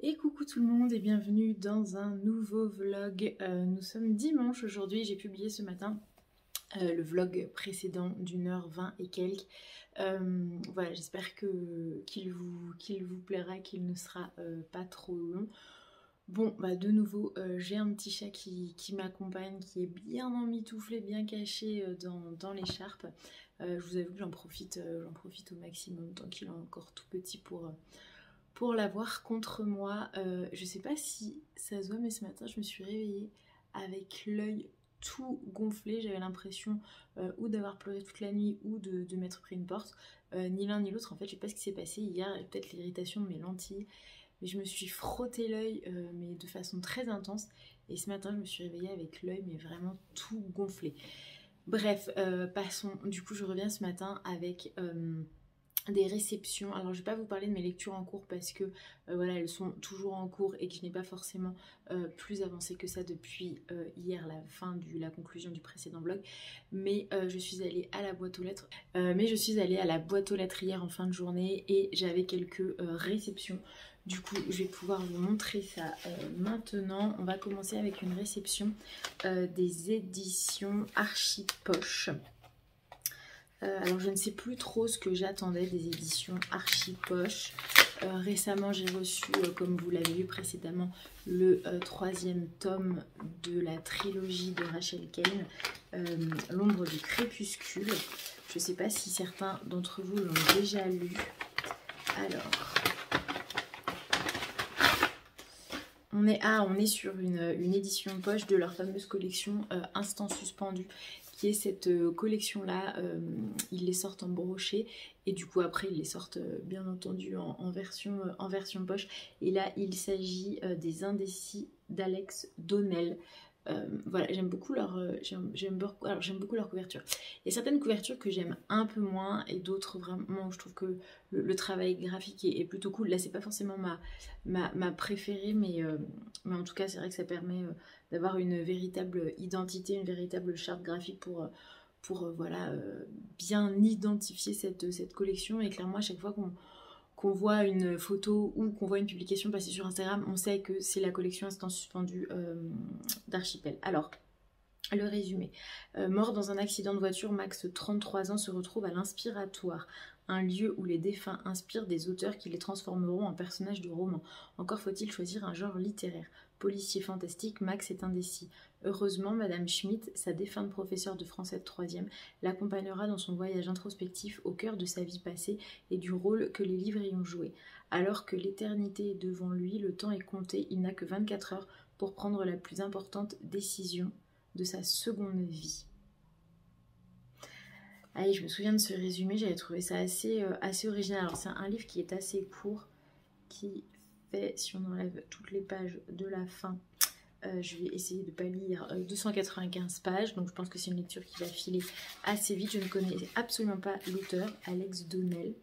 Et coucou tout le monde et bienvenue dans un nouveau vlog. Nous sommes dimanche aujourd'hui, j'ai publié ce matin le vlog précédent d'1h20 et quelques. Voilà, j'espère qu'il vous plaira, qu'il ne sera pas trop long. Bon, bah de nouveau, j'ai un petit chat qui m'accompagne, qui est bien emmitouflé, bien caché dans l'écharpe. Je vous avoue que j'en profite au maximum tant qu'il est encore tout petit pour l'avoir contre moi. Je sais pas si ça se voit, mais ce matin je me suis réveillée avec l'œil tout gonflé. J'avais l'impression ou d'avoir pleuré toute la nuit ou de m'être pris une porte. Ni l'un ni l'autre, en fait je sais pas ce qui s'est passé hier, peut-être l'irritation de mes lentilles, mais je me suis frotté l'œil mais de façon très intense, et ce matin je me suis réveillée avec l'œil mais vraiment tout gonflé. Bref, passons. Du coup je reviens ce matin avec des réceptions. Alors je vais pas vous parler de mes lectures en cours parce que voilà, elles sont toujours en cours et que je n'ai pas forcément plus avancé que ça depuis hier, la conclusion du précédent vlog. Mais je suis allée à la boîte aux lettres. Hier en fin de journée et j'avais quelques réceptions. Du coup je vais pouvoir vous montrer ça maintenant. On va commencer avec une réception des éditions Archipoche. Alors je ne sais plus trop ce que j'attendais des éditions Archipoche. Récemment j'ai reçu, comme vous l'avez vu précédemment, le troisième tome de la trilogie de Rachel Caine, L'ombre du crépuscule. Je ne sais pas si certains d'entre vous l'ont déjà lu. Alors, on est sur une édition poche de leur fameuse collection Instant Suspendu, qui est cette collection là. Ils les sortent en brochet et du coup après ils les sortent bien entendu en version poche, et là il s'agit des Indécis d'Alex Donnel. Voilà, j'aime beaucoup leur couverture. Il y a certaines couvertures que j'aime un peu moins et d'autres vraiment où je trouve que le travail graphique est plutôt cool. Là c'est pas forcément ma préférée, mais en tout cas c'est vrai que ça permet d'avoir une véritable identité, une véritable charte graphique pour voilà, bien identifier cette collection. Et clairement à chaque fois qu'on voit une photo ou qu'on voit une publication passer sur Instagram, on sait que c'est la collection Instant Suspendu d'Archipel. Alors, le résumé. Mort dans un accident de voiture, Max, 33 ans, se retrouve à l'Inspiratoire, un lieu où les défunts inspirent des auteurs qui les transformeront en personnages de romans. Encore faut-il choisir un genre littéraire. Policier fantastique, Max est indécis. Heureusement, Madame Schmidt, sa défunte professeure de français de 3e, l'accompagnera dans son voyage introspectif au cœur de sa vie passée et du rôle que les livres y ont joué. Alors que l'éternité est devant lui, le temps est compté, il n'a que 24 heures pour prendre la plus importante décision de sa seconde vie. Allez, je me souviens de ce résumé, j'avais trouvé ça assez original. Alors c'est un livre qui est assez court, qui fait, si on enlève toutes les pages de la fin, je vais essayer de ne pas lire 295 pages, donc je pense que c'est une lecture qui va filer assez vite. Je ne connais absolument pas l'auteur, Alex Donnel.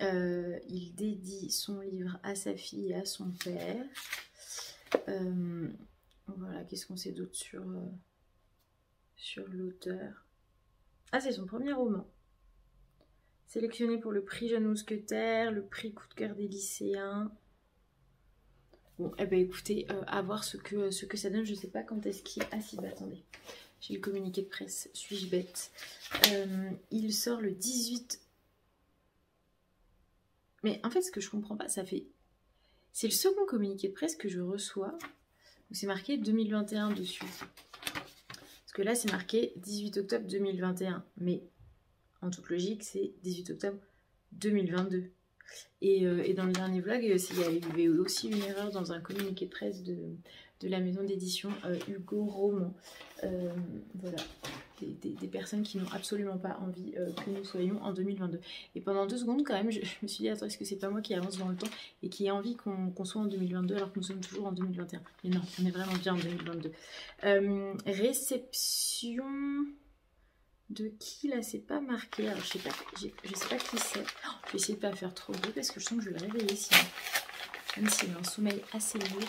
Il dédie son livre à sa fille et à son père. Voilà, qu'est-ce qu'on sait d'autre sur l'auteur? Ah, c'est son premier roman. Sélectionné pour le prix Jeune Mousquetaire, le prix Coup de cœur des lycéens. Bon, eh ben écoutez, à voir ce que ça donne. Je sais pas quand est-ce qu'il... Ah si, bah attendez. J'ai le communiqué de presse, suis-je bête? Il sort le 18... Mais en fait, ce que je comprends pas, ça fait... C'est le second communiqué de presse que je reçois. C'est marqué 2021 dessus. Parce que là, c'est marqué 18 octobre 2021. Mais en toute logique, c'est 18 octobre 2022. Et dans le dernier vlog, il y avait aussi une erreur dans un communiqué de presse de la maison d'édition Hugo Roman. Voilà, des personnes qui n'ont absolument pas envie que nous soyons en 2022. Et pendant 2 secondes quand même, je me suis dit, attends, est-ce que c'est pas moi qui avance dans le temps et qui ai envie qu'on soit en 2022 alors que nous sommes toujours en 2021? Mais non, on est vraiment bien en 2022. Réception... De qui là, c'est pas marqué. Alors je sais pas qui c'est. Oh, je vais essayer de pas faire trop de bruit parce que je sens que je vais le réveiller sinon. Même s'il a un sommeil assez lourd.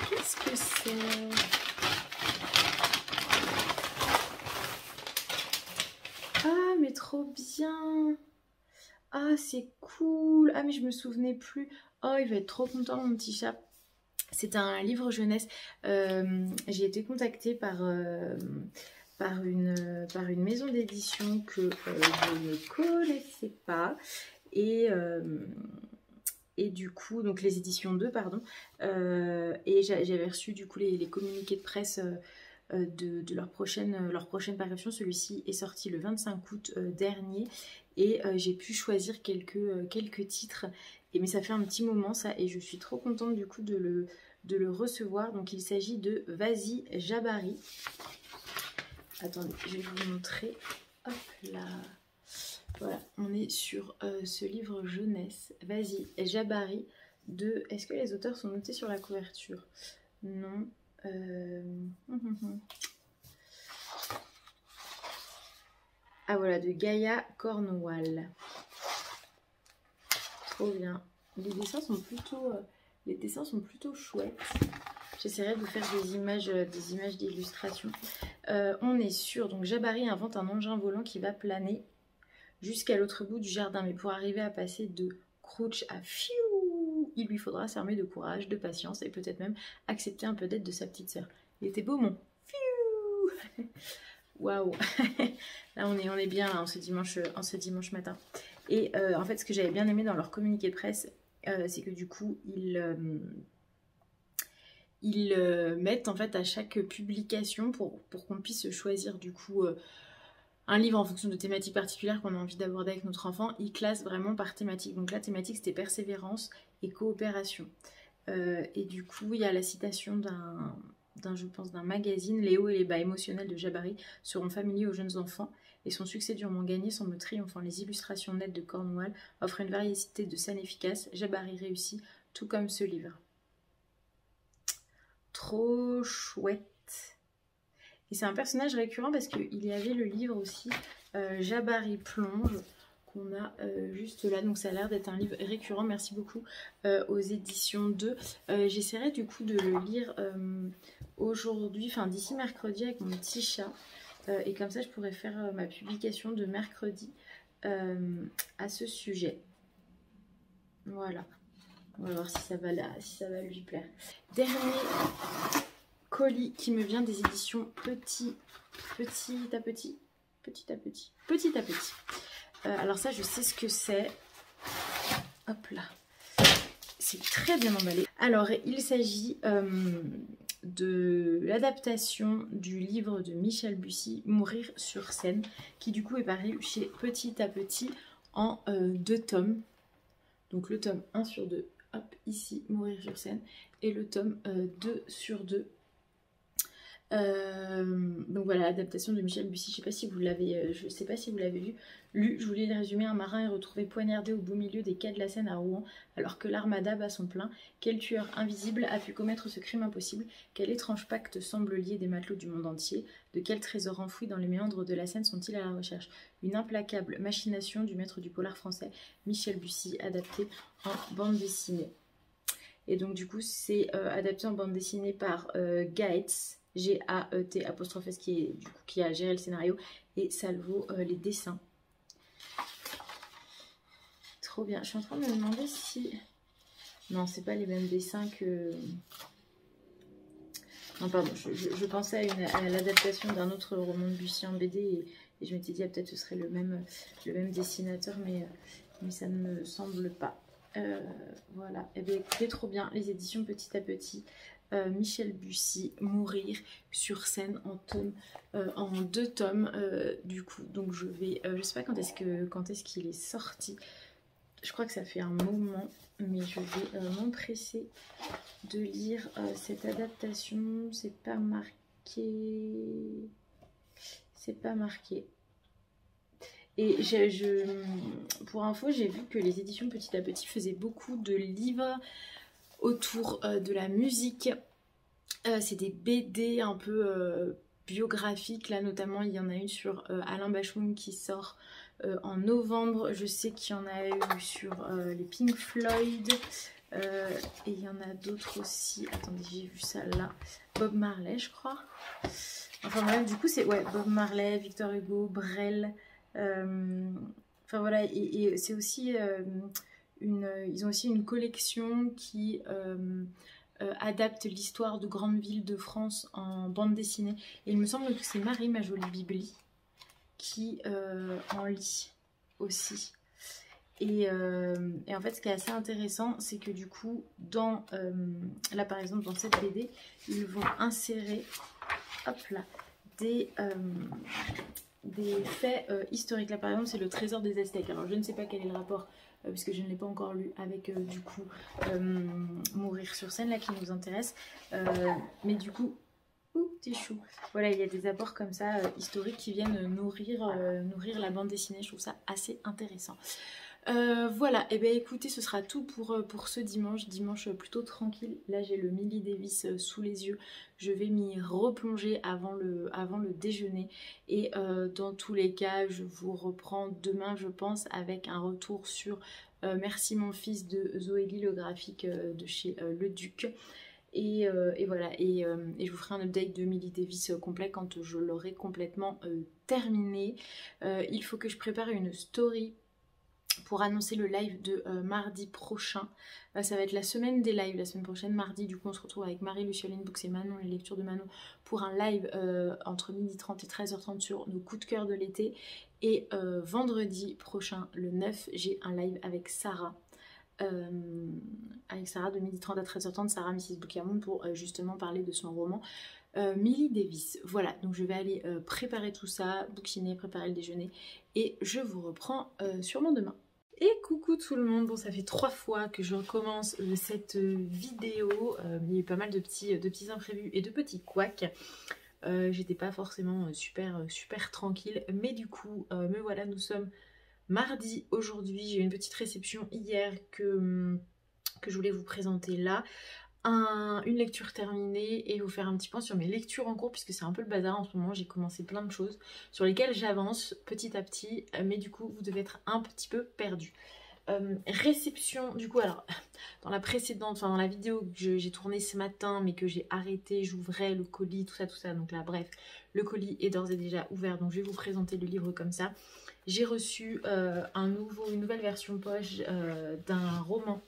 Qu'est-ce que c'est? mais trop bien. Ah, c'est cool. Ah, mais je me souvenais plus. Oh, il va être trop content, mon petit chat. C'est un livre jeunesse. J'ai été contactée par une maison d'édition que je ne connaissais pas. Et du coup, donc les éditions 2, pardon. Et j'avais reçu du coup les communiqués de presse de leur prochaine parution. Celui-ci est sorti le 25 août dernier. Et j'ai pu choisir quelques titres. Mais ça fait un petit moment ça. Et je suis trop contente du coup de le recevoir. Donc il s'agit de Vas-y Jabari. Attendez, je vais vous montrer. Hop là. Voilà, on est sur ce livre jeunesse. Vas-y, Jabari de... Est-ce que les auteurs sont notés sur la couverture? Non. Ah voilà, de Gaïa Cornwall. Trop bien. Les dessins sont plutôt chouettes. J'essaierai de vous faire des images d'illustration. On est sur... Donc Jabari invente un engin volant qui va planer jusqu'à l'autre bout du jardin. Mais pour arriver à passer de Crouch à Fiou, il lui faudra s'armer de courage, de patience et peut-être même accepter un peu d'aide de sa petite sœur. Il était beau, mon Fiou. Waouh. Là, on est bien là, en ce dimanche matin. Et en fait, ce que j'avais bien aimé dans leur communiqué de presse, c'est que du coup, ils mettent en fait à chaque publication pour qu'on puisse choisir du coup un livre en fonction de thématiques particulières qu'on a envie d'aborder avec notre enfant. Ils classent vraiment par thématique. Donc la thématique c'était persévérance et coopération. Et du coup il y a la citation d'un magazine. Les hauts et les bas émotionnels de Jabari seront familiers aux jeunes enfants et son succès durement gagné semble triomphant. Les illustrations nettes de Cornwall offrent une variété de scènes efficaces. Jabari réussit tout comme ce livre. Trop chouette. Et c'est un personnage récurrent parce qu'il y avait le livre aussi Jabari plonge qu'on a juste là. Donc ça a l'air d'être un livre récurrent. Merci beaucoup aux éditions 2. J'essaierai du coup de le lire aujourd'hui, enfin d'ici mercredi avec mon petit chat. Et comme ça je pourrais faire ma publication de mercredi à ce sujet. Voilà. On va voir si ça va lui plaire. Dernier colis qui me vient des éditions petit à petit. Alors ça, je sais ce que c'est. Hop là. C'est très bien emballé. Alors, il s'agit de l'adaptation du livre de Michel Bussy, Mourir sur scène, qui du coup est paru chez Petit à Petit en 2 tomes. Donc le tome 1 sur 2, hop, ici, Mourir sur scène, et le tome 2 sur 2. Donc voilà, l'adaptation de Michel Bussy. Je sais pas si vous l'avez lu. Je vous lis le résumé. Un marin est retrouvé poignardé au beau milieu des quais de la Seine à Rouen alors que l'armada bat son plein. Quel tueur invisible a pu commettre ce crime impossible? Quel étrange pacte semble lier des matelots du monde entier? De quels trésors enfouis dans les méandres de la Seine sont-ils à la recherche? Une implacable machination du maître du polar français Michel Bussy, adapté en bande dessinée. Et donc du coup c'est adapté en bande dessinée par Gaetz, G-A-E-T apostrophe qui a géré le scénario, et Salvo les dessins. Trop bien. Je suis en train de me demander si... Non, c'est pas les mêmes dessins que... Non, pardon, je pensais à l'adaptation d'un autre roman de Bussy en BD et je m'étais dit, peut-être ce serait le même dessinateur, mais ça ne me semble pas. Voilà, et bien écoutez, trop bien, les éditions Petit à Petit. Michel Bussy, Mourir sur scène en 2 tomes du coup. Donc je sais pas quand est-ce qu'il est sorti. Je crois que ça fait un moment, mais je vais m'empresser de lire cette adaptation. C'est pas marqué. Et pour info, j'ai vu que les éditions Petit à Petit faisaient beaucoup de livres autour de la musique. C'est des BD un peu biographiques. Là notamment il y en a une sur Alain Bashung qui sort en novembre. Je sais qu'il y en a eu sur les Pink Floyd. Et il y en a d'autres aussi. Attendez, j'ai vu ça là. Bob Marley je crois. Enfin bref, du coup c'est Bob Marley, Victor Hugo, Brel, Enfin voilà, et c'est aussi ils ont aussi une collection qui adapte l'histoire de grandes villes de France en bande dessinée. Et il me semble que c'est Marie, ma jolie Bibli, qui en lit aussi. Et en fait, ce qui est assez intéressant, c'est que du coup, là par exemple, dans cette BD, ils vont insérer, hop là, des faits historiques. Là par exemple, c'est le trésor des Aztèques. Alors je ne sais pas quel est le rapport, puisque je ne l'ai pas encore lu, avec du coup Mourir sur scène, là qui nous intéresse. Mais du coup, petit chou. Voilà, il y a des apports comme ça historiques qui viennent nourrir la bande dessinée. Je trouve ça assez intéressant. Voilà, et bien écoutez, ce sera tout pour ce dimanche plutôt tranquille. Là j'ai le Millie Davis sous les yeux, je vais m'y replonger avant le déjeuner, et dans tous les cas je vous reprends demain je pense avec un retour sur Merci mon fils de Zoélie le graphique de chez Le Duc. Et voilà, et je vous ferai un update de Millie Davis complet quand je l'aurai complètement terminé. Il faut que je prépare une story pour annoncer le live de mardi prochain. Ça va être la semaine des lives, la semaine prochaine, mardi. Du coup, on se retrouve avec Marie, Lucioline Books et Manon, les lectures de Manon, pour un live entre 12h30 et 13h30 sur nos coups de cœur de l'été. Et vendredi prochain, le 9, j'ai un live avec Sarah. De 12h30 à 13h30, Sarah Mrs. Bookamon, pour justement parler de son roman Millie Davis. Voilà, donc je vais aller préparer tout ça, bouquiner, préparer le déjeuner, et je vous reprends sûrement demain. Et coucou tout le monde, bon ça fait 3 fois que je recommence cette vidéo, il y a eu pas mal de petits imprévus et de petits couacs. J'étais pas forcément super tranquille, mais du coup, me voilà, nous sommes mardi aujourd'hui. J'ai eu une petite réception hier que je voulais vous présenter là. Une lecture terminée et vous faire un petit point sur mes lectures en cours, puisque c'est un peu le bazar en ce moment. J'ai commencé plein de choses sur lesquelles j'avance petit à petit, mais du coup vous devez être un petit peu perdu. Réception du coup, alors dans la précédente, enfin dans la vidéo que j'ai tournée ce matin mais que j'ai arrêté, j'ouvrais le colis, tout ça, donc là bref, le colis est d'ores et déjà ouvert, donc je vais vous présenter le livre comme ça. J'ai reçu une nouvelle version poche d'un roman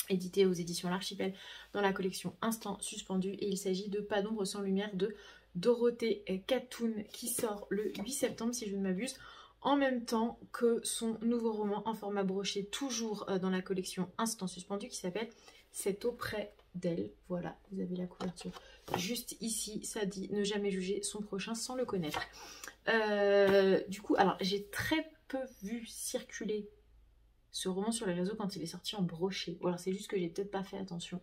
édité aux éditions L'Archipel dans la collection Instant Suspendu, et il s'agit de Pas d'ombre sans lumière de Dorothée Catoun, qui sort le 8 septembre si je ne m'abuse, en même temps que son nouveau roman en format broché, toujours dans la collection Instant Suspendu, qui s'appelle C'est auprès d'elle. Voilà, vous avez la couverture juste ici, ça dit ne jamais juger son prochain sans le connaître. Du coup, alors j'ai très peu vu circuler ce roman sur les réseaux quand il est sorti en broché. Ou alors c'est juste que j'ai peut-être pas fait attention.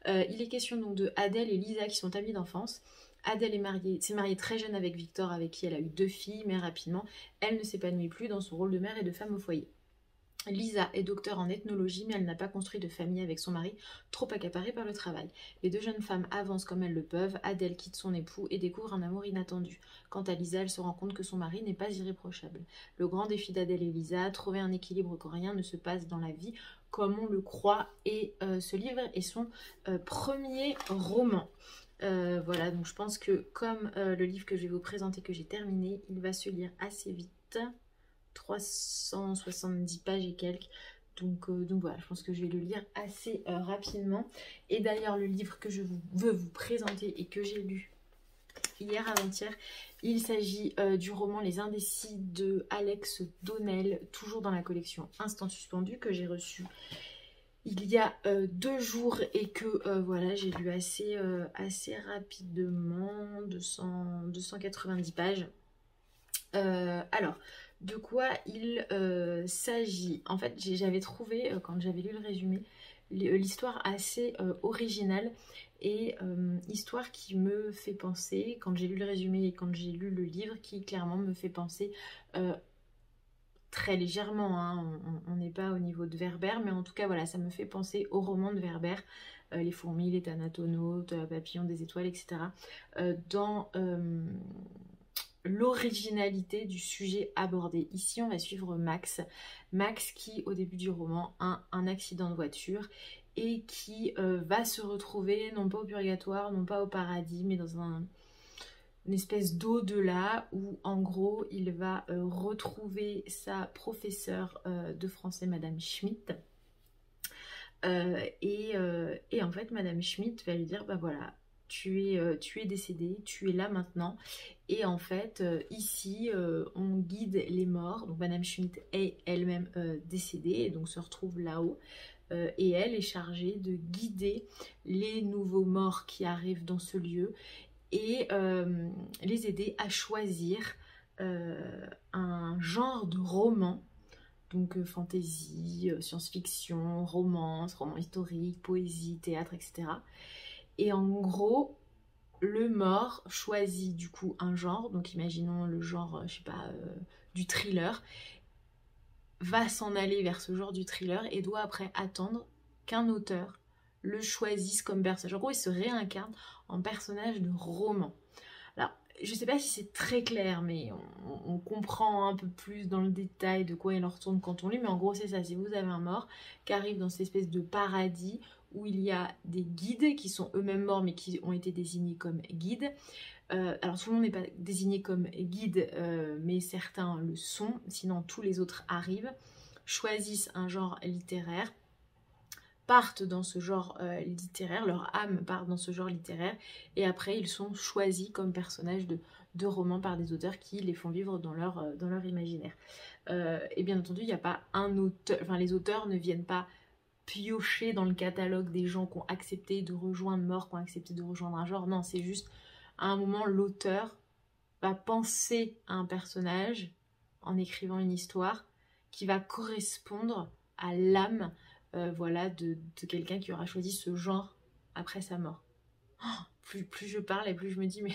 Il est question donc de Adèle et Lisa qui sont amies d'enfance. Adèle s'est mariée très jeune avec Victor, avec qui elle a eu 2 filles, mais rapidement, elle ne s'épanouit plus dans son rôle de mère et de femme au foyer. Lisa est docteure en ethnologie, mais elle n'a pas construit de famille avec son mari, trop accaparé par le travail. Les 2 jeunes femmes avancent comme elles le peuvent. Adèle quitte son époux et découvre un amour inattendu. Quant à Lisa, elle se rend compte que son mari n'est pas irréprochable. Le grand défi d'Adèle et Lisa, trouver un équilibre quand rien ne se passe dans la vie comme on le croit. Et ce livre est son premier roman. Voilà, donc je pense que comme le livre que je vais vous présenter, que j'ai terminé, il va se lire assez vite. 370 pages et quelques, donc voilà, je pense que je vais le lire assez rapidement. Et d'ailleurs le livre que je veux vous présenter et que j'ai lu hier avant-hier, il s'agit du roman Les Indécis de Alex Donnel, toujours dans la collection Instant Suspendu, que j'ai reçu il y a 2 jours et que voilà, j'ai lu assez rapidement, 290 pages. Alors, de quoi il s'agit? En fait, j'avais trouvé, quand j'avais lu le résumé, l'histoire assez originale, et histoire qui me fait penser, quand j'ai lu le résumé et quand j'ai lu le livre, qui clairement me fait penser très légèrement, hein, on n'est pas au niveau de Werber, mais en tout cas voilà, ça me fait penser au roman de Werber, Les fourmis, les thanatonautes, Papillon des étoiles, etc. Dans l'originalité du sujet abordé. Ici, on va suivre Max. Max qui, au début du roman, a un accident de voiture et qui va se retrouver, non pas au purgatoire, non pas au paradis, mais dans une espèce d'au-delà où en gros il va retrouver sa professeure de français, Madame Schmidt. Et en fait Madame Schmidt va lui dire bah voilà, tu es décédée, tu es là maintenant, et en fait ici on guide les morts. Donc Madame Schmidt est elle-même décédée et donc se retrouve là-haut, et elle est chargée de guider les nouveaux morts qui arrivent dans ce lieu et les aider à choisir un genre de roman. Donc fantasy, science-fiction, romance, roman historique, poésie, théâtre, etc. Et en gros, le mort choisit du coup un genre, donc imaginons le genre, je sais pas, du thriller, va s'en aller vers ce genre du thriller et doit après attendre qu'un auteur le choisisse comme personnage. En gros, il se réincarne en personnage de roman. Alors, je sais pas si c'est très clair, mais on comprend un peu plus dans le détail de quoi il en retourne quand on lit, mais en gros c'est ça, si vous avez un mort qui arrive dans cette espèce de paradis où il y a des guides qui sont eux-mêmes morts mais qui ont été désignés comme guides. Alors tout le monde n'est pas désigné comme guide, mais certains le sont, sinon tous les autres arrivent, choisissent un genre littéraire, partent dans ce genre littéraire, leur âme part dans ce genre littéraire, et après ils sont choisis comme personnages de romans par des auteurs qui les font vivre dans leur imaginaire. Et bien entendu, il n'y a pas un auteur, enfin les auteurs ne viennent pas piocher dans le catalogue des gens qui ont accepté de rejoindre Mort, qui ont accepté de rejoindre un genre, non, c'est juste à un moment l'auteur va penser à un personnage en écrivant une histoire qui va correspondre à l'âme voilà, de quelqu'un qui aura choisi ce genre après sa mort. Oh, plus je parle et plus je me dis mais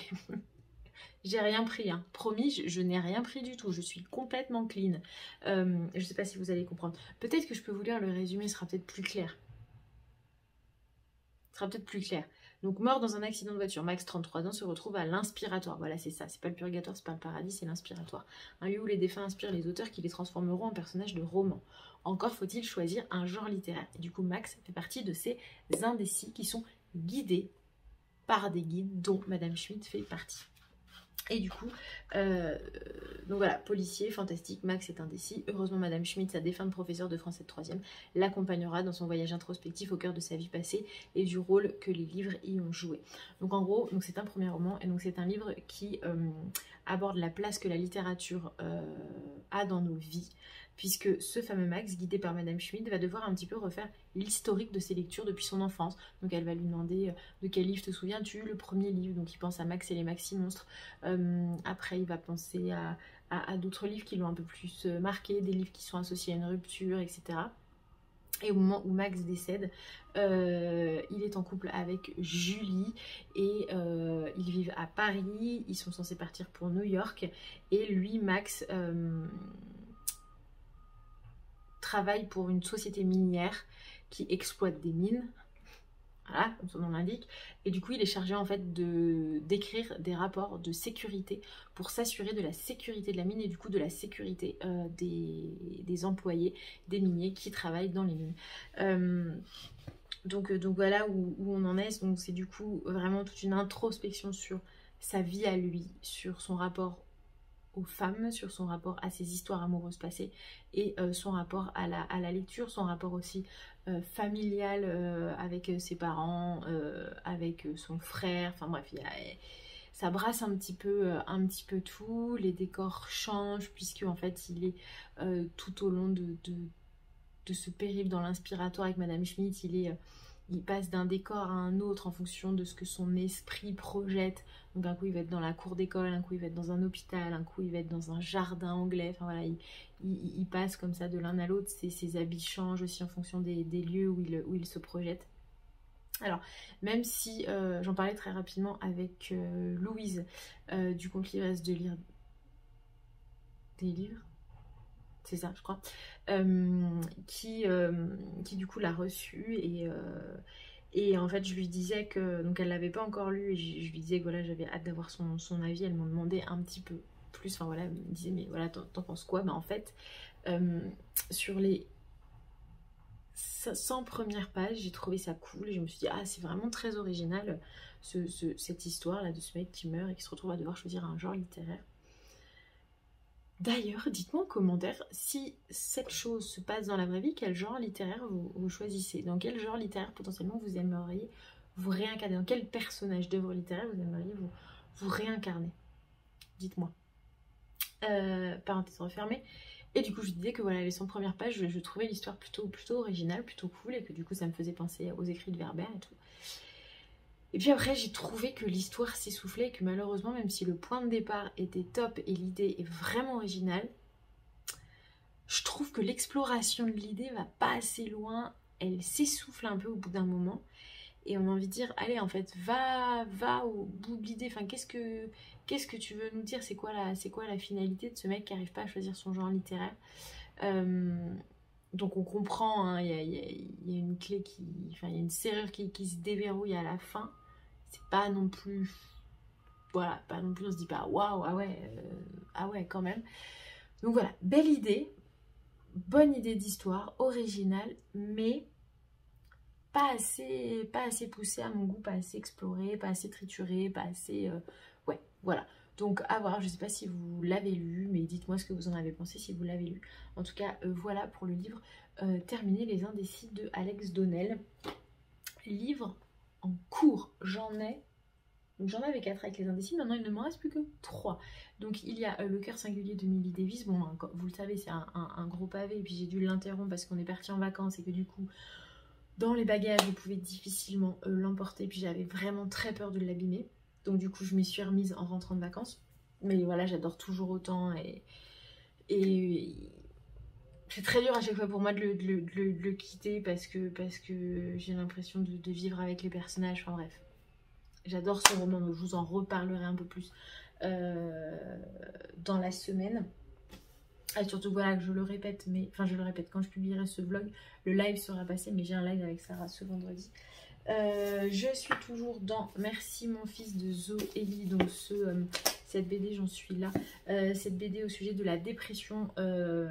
j'ai rien pris, hein. Promis, je n'ai rien pris du tout, je suis complètement clean. Je sais pas si vous allez comprendre. Peut-être que je peux vous lire le résumé, ce sera peut-être plus clair. Donc, mort dans un accident de voiture, Max, 33 ans, se retrouve à l'inspiratoire. Voilà, c'est ça, c'est pas le purgatoire, c'est pas le paradis, c'est l'inspiratoire. Un lieu où les défunts inspirent les auteurs qui les transformeront en personnages de romans. Encore faut-il choisir un genre littéraire. Et du coup, Max fait partie de ces indécis qui sont guidés par des guides dont Madame Schmidt fait partie. Et du coup, donc voilà, policier, fantastique, Max est indécis. Heureusement, Madame Schmidt, sa défunte professeure de français de 3e, l'accompagnera dans son voyage introspectif au cœur de sa vie passée et du rôle que les livres y ont joué. Donc en gros, c'est un premier roman et donc c'est un livre qui aborde la place que la littérature a dans nos vies, puisque ce fameux Max, guidé par Madame Schmidt, va devoir un petit peu refaire l'historique de ses lectures depuis son enfance. Donc elle va lui demander de quel livre te souviens-tu, le premier livre, donc il pense à Max et les Maxi-Monstres. Après il va penser à d'autres livres qui l'ont un peu plus marqué, des livres qui sont associés à une rupture, etc. Et au moment où Max décède, il est en couple avec Julie et ils vivent à Paris, ils sont censés partir pour New York et lui, Max, travaille pour une société minière qui exploite des mines, voilà, comme son nom l'indique, et du coup il est chargé en fait d'écrire des rapports de sécurité pour s'assurer de la sécurité de la mine et du coup de la sécurité des employés, des miniers qui travaillent dans les mines. Donc voilà où on en est. Donc c'est du coup vraiment toute une introspection sur sa vie à lui, sur son rapport aux femmes, sur son rapport à ses histoires amoureuses passées et son rapport à la lecture, son rapport aussi familial avec ses parents, avec son frère, enfin bref, ça brasse un petit peu tout, les décors changent puisque en fait il est tout au long de ce périple dans l'inspiratoire avec Madame Schmidt, il passe d'un décor à un autre en fonction de ce que son esprit projette. Donc un coup il va être dans la cour d'école, un coup il va être dans un hôpital, un coup il va être dans un jardin anglais. Enfin voilà, il passe comme ça de l'un à l'autre. Ses habits changent aussi en fonction des lieux où il se projette. Alors, même si j'en parlais très rapidement avec Louise du compte Livresse de lire des livres, c'est ça je crois, qui du coup l'a reçu et en fait je lui disais que, donc elle l'avait pas encore lu et je lui disais que voilà j'avais hâte d'avoir son avis. Elle m'en demandait un petit peu plus, enfin voilà, elle me disait mais voilà t'en penses quoi. Bah en fait sur les 100 premières pages, j'ai trouvé ça cool et je me suis dit ah c'est vraiment très original cette histoire là de ce mec qui meurt et qui se retrouve à devoir choisir un genre littéraire. D'ailleurs, dites-moi en commentaire si cette chose se passe dans la vraie vie, quel genre littéraire vous choisissez, dans quel genre littéraire potentiellement vous aimeriez vous réincarner, dans quel personnage d'œuvre littéraire vous aimeriez vous réincarner. Dites-moi. Parenthèse refermée. Et du coup, je disais que voilà, les 100 premières pages, je trouvais l'histoire plutôt originale, plutôt cool, et que du coup, ça me faisait penser aux écrits de Werber et tout. Et puis après, j'ai trouvé que l'histoire s'essoufflait, et que malheureusement, même si le point de départ était top et l'idée est vraiment originale, je trouve que l'exploration de l'idée va pas assez loin, elle s'essouffle un peu au bout d'un moment. Et on a envie de dire, allez, en fait, va au bout de l'idée. Enfin, qu'est-ce que tu veux nous dire? C'est quoi la finalité de ce mec qui n'arrive pas à choisir son genre littéraire? Donc on comprend, hein, il y a une clé enfin, il y a une serrure qui se déverrouille à la fin. C'est pas non plus, voilà, pas non plus, on se dit pas, waouh, ah ouais, quand même. Donc voilà, belle idée, bonne idée d'histoire, originale, mais pas assez poussé à mon goût, pas assez exploré, pas assez trituré, pas assez... ouais, voilà. Donc à voir, je sais pas si vous l'avez lu, mais dites-moi ce que vous en avez pensé si vous l'avez lu. En tout cas, voilà pour le livre Terminer les indécis de Alex Donnel. Livre en cours, j'en avais 4 avec les indécis, maintenant il ne m'en reste plus que 3. Donc il y a Le cœur singulier de Millie Davis. Bon, hein, vous le savez, c'est un gros pavé, et puis j'ai dû l'interrompre parce qu'on est parti en vacances et que du coup... Dans les bagages, je pouvais difficilement l'emporter, puis j'avais vraiment très peur de l'abîmer. Donc du coup, je m'y suis remise en rentrant de vacances. Mais voilà, j'adore toujours autant et c'est très dur à chaque fois pour moi de le quitter parce que j'ai l'impression de vivre avec les personnages. Enfin bref, j'adore ce roman, donc je vous en reparlerai un peu plus dans la semaine. Et surtout voilà que je le répète, quand je publierai ce vlog, le live sera passé, mais j'ai un live avec Sarah ce vendredi. Je suis toujours dans Merci mon fils de Zoélie, donc cette BD, j'en suis là, cette BD au sujet de la dépression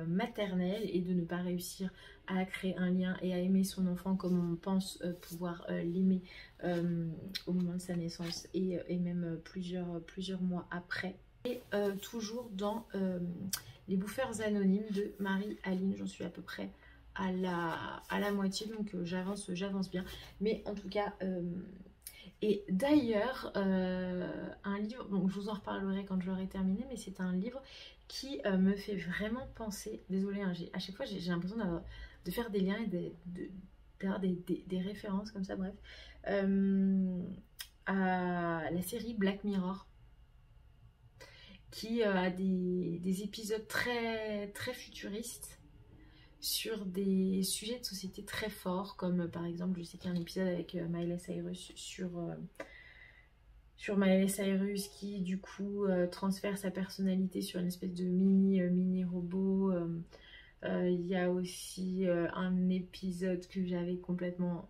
maternelle et de ne pas réussir à créer un lien et à aimer son enfant comme on pense pouvoir l'aimer au moment de sa naissance et même plusieurs mois après. Et toujours dans Les bouffeurs anonymes de Marie-Aline, j'en suis à peu près à la moitié, donc j'avance bien. Mais en tout cas, et d'ailleurs, un livre, donc je vous en reparlerai quand je l'aurai terminé, mais c'est un livre qui me fait vraiment penser, désolée, hein, à chaque fois j'ai l'impression de faire des liens et d'avoir des références comme ça, bref, à la série Black Mirror, qui a des épisodes très futuristes sur des sujets de société très forts, comme par exemple, je sais qu'il y a un épisode avec Miley Cyrus sur Miley Cyrus qui du coup transfère sa personnalité sur une espèce de mini robot. Il y a aussi un épisode que j'avais complètement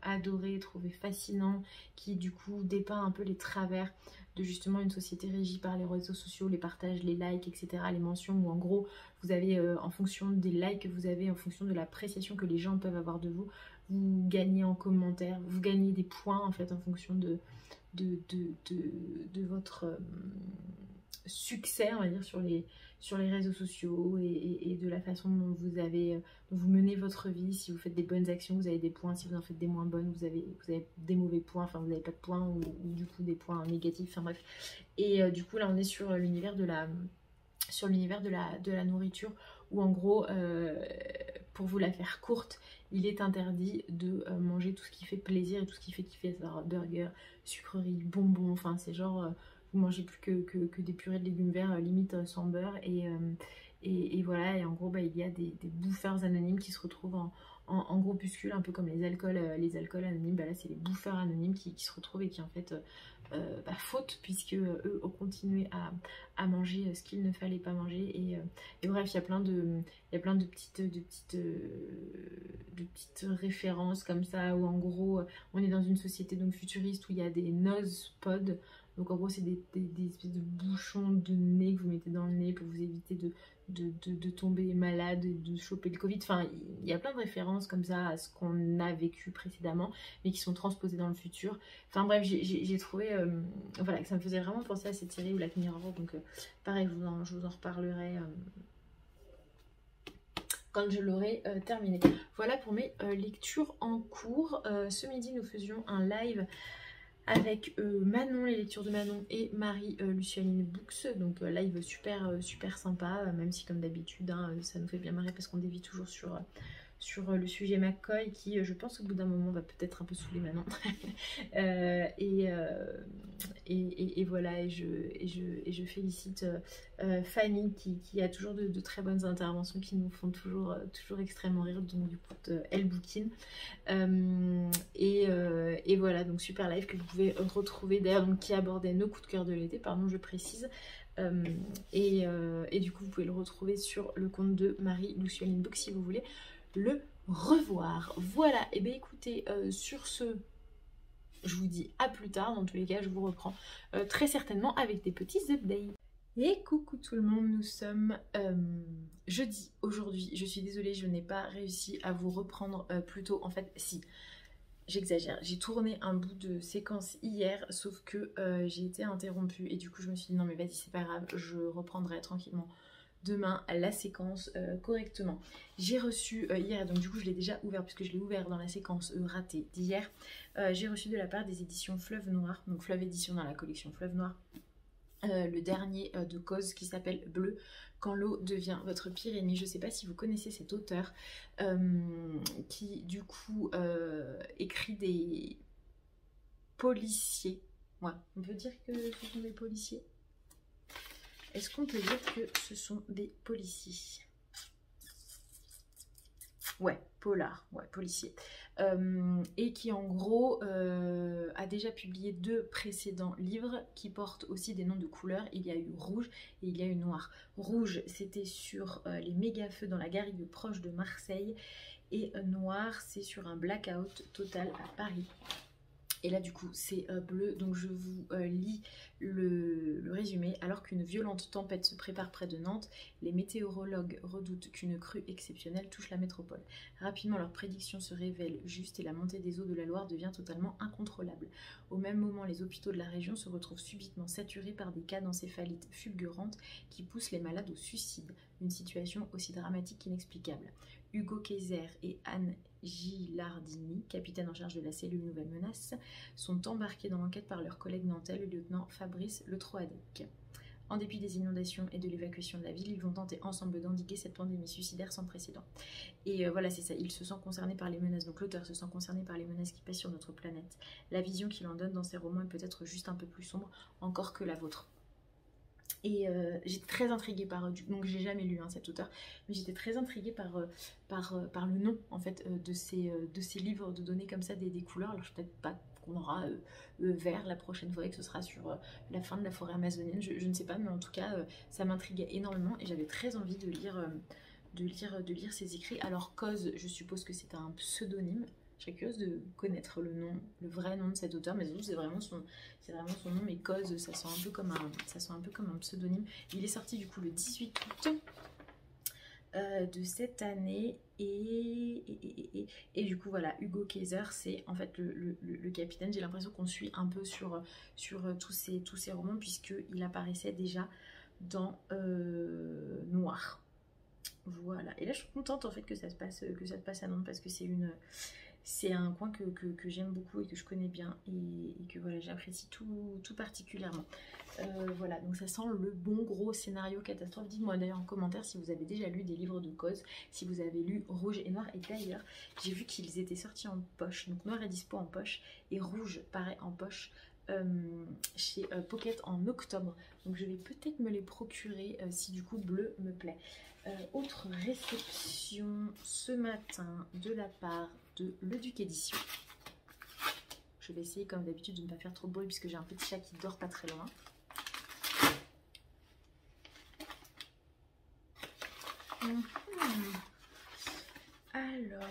adoré, trouvé fascinant, qui du coup dépeint un peu les travers de justement une société régie par les réseaux sociaux, les partages, les likes, etc., les mentions, où en gros vous avez en fonction des likes que vous avez, en fonction de l'appréciation que les gens peuvent avoir de vous, vous gagnez en commentaire, vous gagnez des points en fait en fonction de votre succès, on va dire, sur les réseaux sociaux et de la façon dont vous menez votre vie. Si vous faites des bonnes actions, vous avez des points. Si vous en faites des moins bonnes, vous avez des mauvais points. Enfin, vous n'avez pas de points ou du coup des points négatifs. Enfin bref. Et du coup, là, on est sur l'univers de la nourriture où en gros, pour vous la faire courte, il est interdit de manger tout ce qui fait plaisir et tout ce qui fait kiffer, c'est-à-dire burger, sucreries, bonbons, enfin c'est genre... vous mangez plus que des purées de légumes verts limite sans beurre et voilà, et en gros il y a des bouffeurs anonymes qui se retrouvent en groupuscule, un peu comme les alcools anonymes. Là c'est les bouffeurs anonymes qui se retrouvent et qui en fait faute, puisque eux ont continué à manger ce qu'il ne fallait pas manger et bref, il y a plein de petites références comme ça, où en gros on est dans une société donc futuriste où il y a des nospods. Donc en gros c'est des espèces de bouchons de nez que vous mettez dans le nez pour vous éviter de tomber malade, de choper le Covid. Enfin, il y a plein de références comme ça à ce qu'on a vécu précédemment, mais qui sont transposées dans le futur. Enfin bref, j'ai trouvé voilà, que ça me faisait vraiment penser à cette série Black Mirror. Donc pareil, je vous en reparlerai quand je l'aurai terminé. Voilà pour mes lectures en cours. Ce midi, nous faisions un live avec Manon, les lectures de Manon et Marie Lucialine Books. Donc live super sympa, même si comme d'habitude, hein, ça nous fait bien marrer parce qu'on dévie toujours sur le sujet McCoy qui, je pense, au bout d'un moment, va peut-être un peu saouler Manon. Et voilà, et je félicite Fanny qui a toujours de très bonnes interventions qui nous font toujours extrêmement rire. Donc du coup, elle bouquine. Et voilà, donc super live que vous pouvez retrouver d'ailleurs, donc qui abordait nos coups de cœur de l'été, pardon, je précise. Et du coup, vous pouvez le retrouver sur le compte de Marie Lucialine Book si vous voulez le revoir. Voilà, et bien écoutez, sur ce, je vous dis à plus tard. Dans tous les cas, je vous reprends très certainement avec des petits updates. Et coucou tout le monde, nous sommes jeudi aujourd'hui. Je suis désolée, je n'ai pas réussi à vous reprendre plus tôt. En fait, si, j'exagère. J'ai tourné un bout de séquence hier, sauf que j'ai été interrompue. Et du coup, je me suis dit non mais vas-y, c'est pas grave, je reprendrai tranquillement demain la séquence correctement. J'ai reçu hier, donc du coup je l'ai déjà ouvert puisque je l'ai ouvert dans la séquence ratée d'hier. J'ai reçu de la part des éditions Fleuve Noir, donc Fleuve Édition dans la collection Fleuve Noir, le dernier de Cause qui s'appelle Bleu, quand l'eau devient votre pire ennemi. Je ne sais pas si vous connaissez cet auteur qui du coup écrit des policiers. Ouais, on peut dire que ce sont des policiers. Est-ce qu'on peut dire que ce sont des policiers? Ouais, polar, ouais, policier. Et qui en gros a déjà publié 2 précédents livres qui portent aussi des noms de couleurs. Il y a eu Rouge et il y a eu Noir. Rouge, c'était sur les méga-feux dans la garrigue proche de Marseille. Et Noir, c'est sur un blackout total à Paris. Et là du coup c'est Bleu, donc je vous lis le résumé. Alors qu'une violente tempête se prépare près de Nantes, les météorologues redoutent qu'une crue exceptionnelle touche la métropole. Rapidement leurs prédictions se révèlent justes et la montée des eaux de la Loire devient totalement incontrôlable. Au même moment, les hôpitaux de la région se retrouvent subitement saturés par des cas d'encéphalite fulgurante qui poussent les malades au suicide. Une situation aussi dramatique qu'inexplicable. Hugo Kayser et Anne Gilardini, capitaine en charge de la cellule Nouvelle Menace, sont embarqués dans l'enquête par leur collègue nantais, le lieutenant Fabrice Le Troadec. En dépit des inondations et de l'évacuation de la ville, ils vont tenter ensemble d'endiguer cette pandémie suicidaire sans précédent. Et voilà, c'est ça, il se sent concerné par les menaces, donc l'auteur se sent concerné par les menaces qui pèsent sur notre planète. La vision qu'il en donne dans ses romans est peut-être juste un peu plus sombre encore que la vôtre. Et j'étais très intriguée par, donc j'ai jamais lu cet auteur, mais j'étais très intriguée par le nom en fait de ces livres, de donner comme ça des couleurs. Alors je peut-être pas qu'on aura vert la prochaine fois et que ce sera sur la fin de la forêt amazonienne, je ne sais pas, mais en tout cas ça m'intriguait énormément et j'avais très envie de lire ses écrits. Alors Cause, je suppose que c'est un pseudonyme. Je serais curieuse de connaître le vrai nom de cet auteur, mais c'est vraiment son nom. Mais Cause, ça sent un peu comme un pseudonyme. Il est sorti du coup le 18 août de cette année et du coup voilà, Hugo Kayser, c'est en fait le capitaine. J'ai l'impression qu'on suit un peu sur tous ces romans puisqu'il apparaissait déjà dans Noir. Voilà, et là je suis contente en fait que ça se passe à Nantes parce que c'est un coin que j'aime beaucoup et que je connais bien et que voilà, j'apprécie tout particulièrement. Voilà, donc ça sent le bon gros scénario catastrophe. Dites-moi d'ailleurs en commentaire si vous avez déjà lu des livres de Cause, si vous avez lu Rouge et Noir. Et d'ailleurs, j'ai vu qu'ils étaient sortis en poche. Donc Noir est dispo en poche et Rouge paraît en poche chez Pocket en octobre. Donc je vais peut-être me les procurer si du coup Bleu me plaît. Autre réception ce matin de la part de Le Duc Édition. Je vais essayer comme d'habitude de ne pas faire trop de bruit puisque j'ai un petit chat qui dort pas très loin. Alors,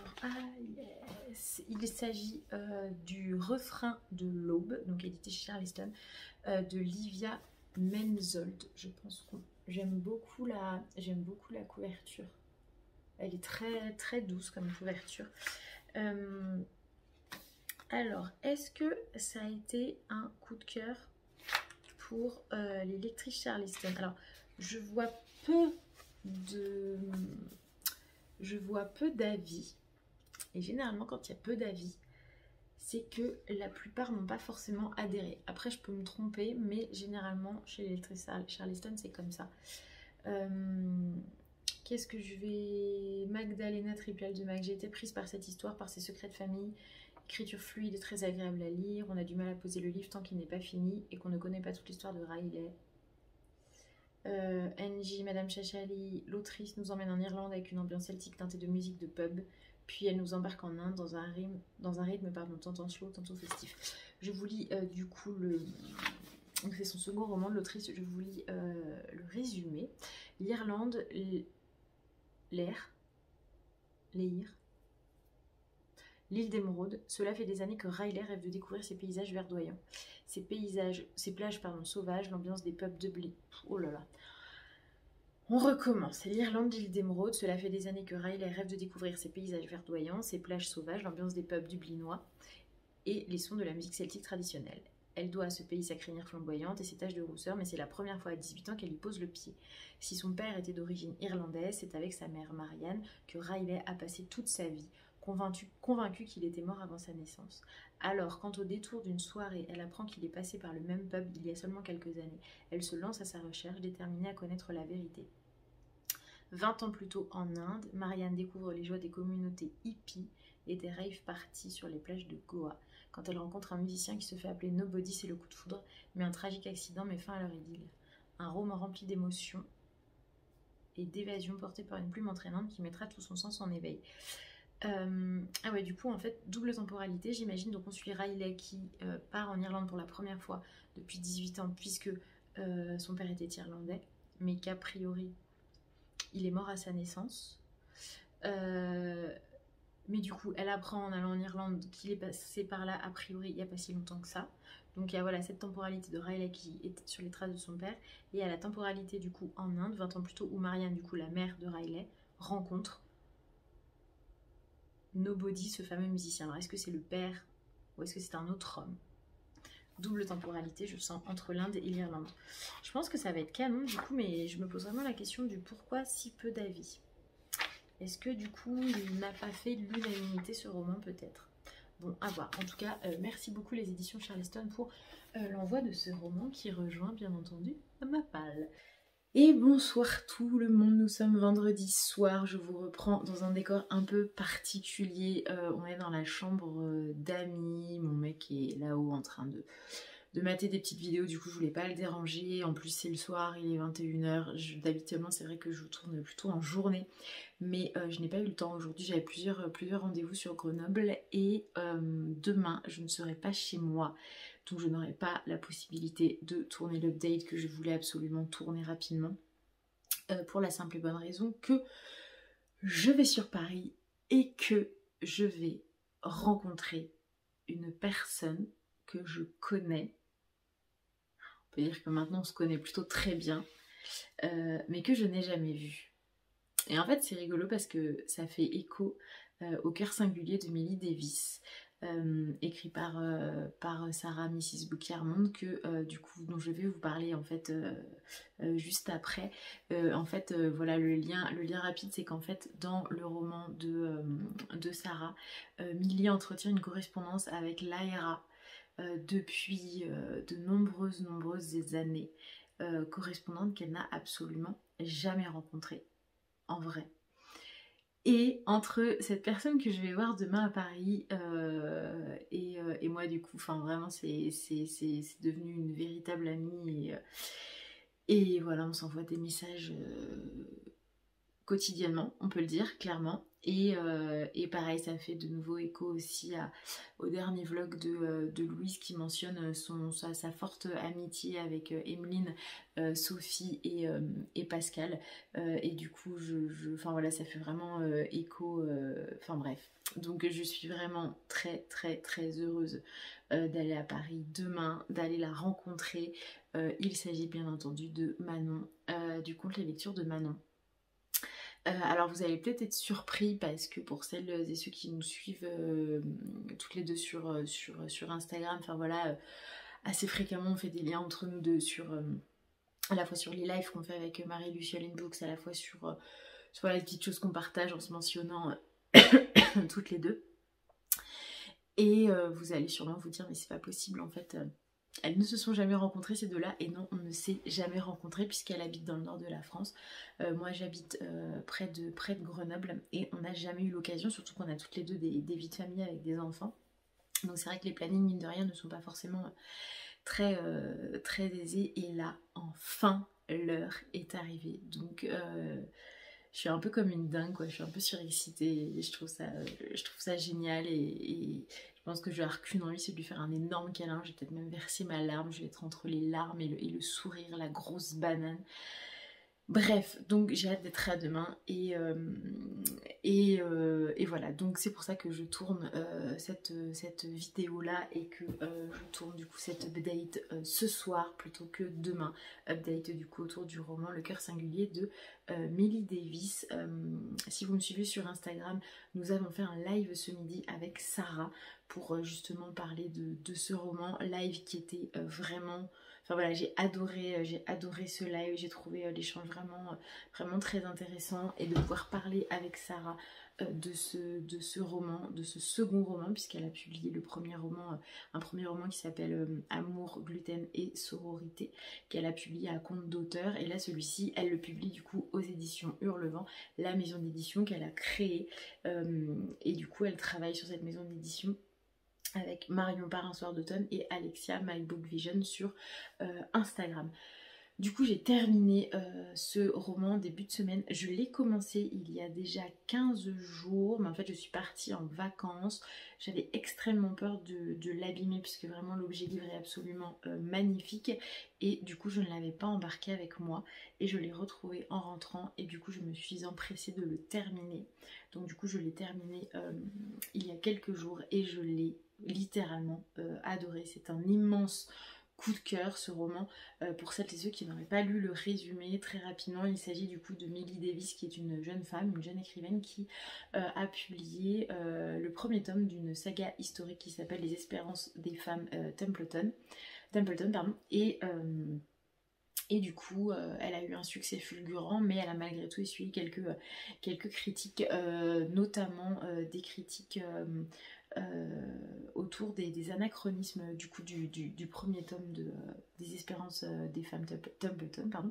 yes, il s'agit du refrain de l'aube, donc édité chez Charleston, de Livia Menzold. Je pense que j'aime beaucoup la couverture. Elle est très très douce comme couverture. Alors, est-ce que ça a été un coup de cœur pour les lectrices Charleston? Alors, je vois peu d'avis. Et généralement, quand il y a peu d'avis, c'est que la plupart n'ont pas forcément adhéré. Après, je peux me tromper, mais généralement, chez les lectrices Charleston, c'est comme ça. Qu'est-ce que je vais... Magdalena Triplel de Mag. J'ai été prise par cette histoire, par ses secrets de famille. Écriture fluide et très agréable à lire. On a du mal à poser le livre tant qu'il n'est pas fini et qu'on ne connaît pas toute l'histoire de Riley. Angie, Madame Chachali, l'autrice nous emmène en Irlande avec une ambiance celtique teintée de musique de pub. Puis elle nous embarque en Inde dans un rythme tantôt slow, tantôt festif. Je vous lis du coup donc c'est son second roman de l'autrice. Je vous lis le résumé. L'Irlande, l'Ire, l'île d'Émeraude. Cela fait des années que Riley rêve de découvrir ces paysages verdoyants. Ces plages sauvages, l'ambiance des pubs de blé. Oh là là. On recommence. L'Irlande, l'île d'Émeraude. Cela fait des années que Riley rêve de découvrir ces paysages verdoyants, ces plages sauvages, l'ambiance des pubs dublinois et les sons de la musique celtique traditionnelle. Elle doit à ce pays sa crinière flamboyante et ses taches de rousseur, mais c'est la première fois à 18 ans qu'elle y pose le pied. Si son père était d'origine irlandaise, c'est avec sa mère Marianne que Riley a passé toute sa vie, convaincue qu'il était mort avant sa naissance. Alors, quand au détour d'une soirée, elle apprend qu'il est passé par le même pub il y a seulement quelques années, elle se lance à sa recherche, déterminée à connaître la vérité. 20 ans plus tôt en Inde, Marianne découvre les joies des communautés hippies et des rave parties sur les plages de Goa. Quand elle rencontre un musicien qui se fait appeler Nobody, c'est le coup de foudre, mais un tragique accident met fin à leur idylle. Un roman rempli d'émotions et d'évasion porté par une plume entraînante qui mettra tout son sens en éveil. Ah ouais, du coup, en fait, double temporalité, j'imagine. Donc on suit Riley qui part en Irlande pour la première fois depuis 18 ans, puisque son père était irlandais, mais qu'a priori, il est mort à sa naissance. Mais du coup, elle apprend en allant en Irlande qu'il est passé par là, a priori, il n'y a pas si longtemps que ça. Donc il y a voilà, cette temporalité de Riley qui est sur les traces de son père. Et il y a la temporalité du coup en Inde, 20 ans plus tôt, où Marianne, du coup la mère de Riley, rencontre Nobody, ce fameux musicien. Alors est-ce que c'est le père ou est-ce que c'est un autre homme? Double temporalité, je sens, entre l'Inde et l'Irlande. Je pense que ça va être canon du coup, mais je me pose vraiment la question du pourquoi si peu d'avis. Est-ce que du coup, il n'a pas fait l'unanimité ce roman peut-être? Bon, à voir. En tout cas, merci beaucoup les éditions Charleston pour l'envoi de ce roman qui rejoint bien entendu ma palle. Et bonsoir tout le monde, nous sommes vendredi soir, je vous reprends dans un décor un peu particulier. On est dans la chambre d'Ami, mon mec est là-haut en train de mater des petites vidéos, du coup je voulais pas le déranger. En plus c'est le soir, il est 21h, d'habituellement c'est vrai que je tourne plutôt en journée, mais je n'ai pas eu le temps aujourd'hui, j'avais plusieurs rendez-vous sur Grenoble et demain je ne serai pas chez moi, donc je n'aurai pas la possibilité de tourner l'update que je voulais absolument tourner rapidement, pour la simple et bonne raison que je vais sur Paris et que je vais rencontrer une personne que je connais. On peut dire que maintenant on se connaît plutôt très bien, mais que je n'ai jamais vu. Et en fait c'est rigolo parce que ça fait écho au cœur singulier de Millie Davis, écrit par Sarah Mrs. Bouquet-Armand, que du coup dont je vais vous parler en fait juste après. Voilà, le lien rapide, c'est qu'en fait dans le roman de Sarah, Millie entretient une correspondance avec l'ARA depuis de nombreuses années, correspondante qu'elle n'a absolument jamais rencontrée en vrai. Et entre cette personne que je vais voir demain à Paris et moi du coup, enfin vraiment c'est devenu une véritable amie et voilà, on s'envoie des messages quotidiennement, on peut le dire clairement. Et pareil, ça fait de nouveau écho aussi au dernier vlog de Louise qui mentionne sa forte amitié avec Emeline, Sophie et Pascal. Et du coup, enfin voilà, ça fait vraiment écho. Enfin bref. Donc je suis vraiment très très très heureuse d'aller à Paris demain, d'aller la rencontrer. Il s'agit bien entendu de Manon, du conte Les Lectures de Manon. Alors vous allez peut-être être surpris parce que pour celles et ceux qui nous suivent toutes les deux sur Instagram, enfin voilà, assez fréquemment on fait des liens entre nous deux à la fois sur les lives qu'on fait avec Marie-Luciole Books, à la fois sur les petites choses qu'on partage en se mentionnant toutes les deux. Et vous allez sûrement vous dire mais c'est pas possible en fait. Elles ne se sont jamais rencontrées ces deux-là, et non, on ne s'est jamais rencontrées puisqu'elle habite dans le nord de la France. Moi j'habite près de Grenoble et on n'a jamais eu l'occasion, surtout qu'on a toutes les deux des vies de famille avec des enfants. Donc c'est vrai que les plannings mine de rien ne sont pas forcément très, très aisés, et là enfin l'heure est arrivée. Donc je suis un peu comme une dingue quoi, je suis un peu surexcitée et je trouve ça génial, et je pense que je vais avoir qu'une envie, c'est de lui faire un énorme câlin. Je vais peut-être même verser ma larme, je vais être entre les larmes et le sourire, la grosse banane. Bref, donc j'ai hâte d'être à demain, et voilà, donc c'est pour ça que je tourne cette vidéo là, et que je tourne du coup cette update ce soir plutôt que demain. Update du coup autour du roman Le cœur singulier de Millie Davis. Si vous me suivez sur Instagram, nous avons fait un live ce midi avec Sarah pour justement parler de ce roman, live qui était vraiment... Enfin voilà, j'ai adoré ce live, j'ai trouvé l'échange vraiment très intéressant, et de pouvoir parler avec Sarah de ce roman, de ce second roman, puisqu'elle a publié le premier roman, un premier roman qui s'appelle Amour, gluten et sororité, qu'elle a publié à compte d'auteur, et là celui-ci elle le publie du coup aux éditions Hurlevent, la maison d'édition qu'elle a créée, et du coup elle travaille sur cette maison d'édition avec Marion Par un soir d'automne et Alexia My Book Vision sur Instagram. Du coup j'ai terminé ce roman début de semaine. Je l'ai commencé il y a déjà 15 jours, mais en fait je suis partie en vacances. J'avais extrêmement peur de l'abîmer puisque vraiment l'objet livre est absolument magnifique, et du coup je ne l'avais pas embarqué avec moi, et je l'ai retrouvé en rentrant, et du coup je me suis empressée de le terminer. Donc du coup je l'ai terminé il y a quelques jours, et je l'ai littéralement adoré. C'est un immense coup de cœur ce roman. Pour celles et ceux qui n'auraient pas lu le résumé, très rapidement, il s'agit du coup de Millie Davis, qui est une jeune femme, une jeune écrivaine qui a publié le premier tome d'une saga historique qui s'appelle Les Espérances des femmes Templeton, pardon, et du coup, elle a eu un succès fulgurant, mais elle a malgré tout essuyé quelques critiques, notamment des critiques autour des anachronismes du coup du premier tome des Espérances des femmes Templeton, pardon.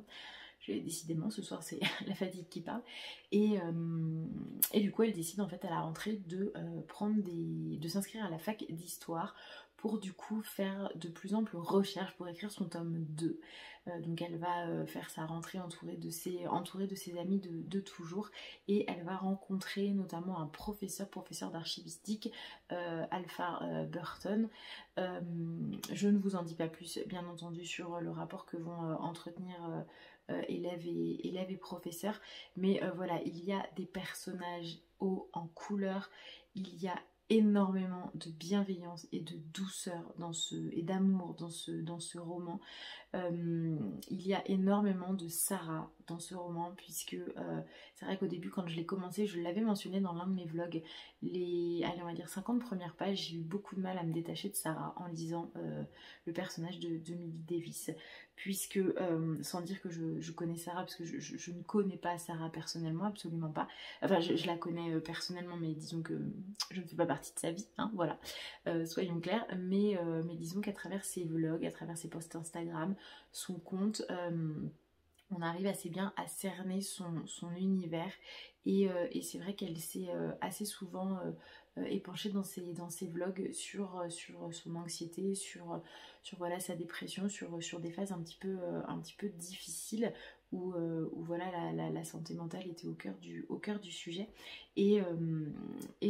Décidément ce soir c'est la fatigue qui parle, et du coup elle décide en fait à la rentrée de s'inscrire à la fac d'histoire pour du coup faire de plus amples recherches pour écrire son tome 2. Donc elle va faire sa rentrée entourée de ses amis de toujours, et elle va rencontrer notamment un professeur d'archivistique, Alpha Burton. Je ne vous en dis pas plus bien entendu sur le rapport que vont entretenir élèves et professeurs, mais voilà, il y a des personnages hauts en couleur, il y a énormément de bienveillance et de douceur et d'amour dans ce roman. Il y a énormément de Sarah dans ce roman, puisque c'est vrai qu'au début quand je l'ai commencé, je l'avais mentionné dans l'un de mes vlogs, allez, on va dire 50 premières pages, j'ai eu beaucoup de mal à me détacher de Sarah en lisant le personnage de Millie Davis, puisque sans dire que je connais Sarah, parce que je ne connais pas Sarah personnellement, absolument pas, enfin je la connais personnellement, mais disons que je ne fais pas partie de sa vie, hein, voilà, soyons clairs, mais disons qu'à travers ses vlogs, à travers ses posts Instagram, son compte, on arrive assez bien à cerner son univers, et c'est vrai qu'elle s'est assez souvent épanché dans ses vlogs sur son anxiété, sur voilà, sa dépression, sur des phases un petit peu difficiles où voilà, la santé mentale était au cœur du sujet. Et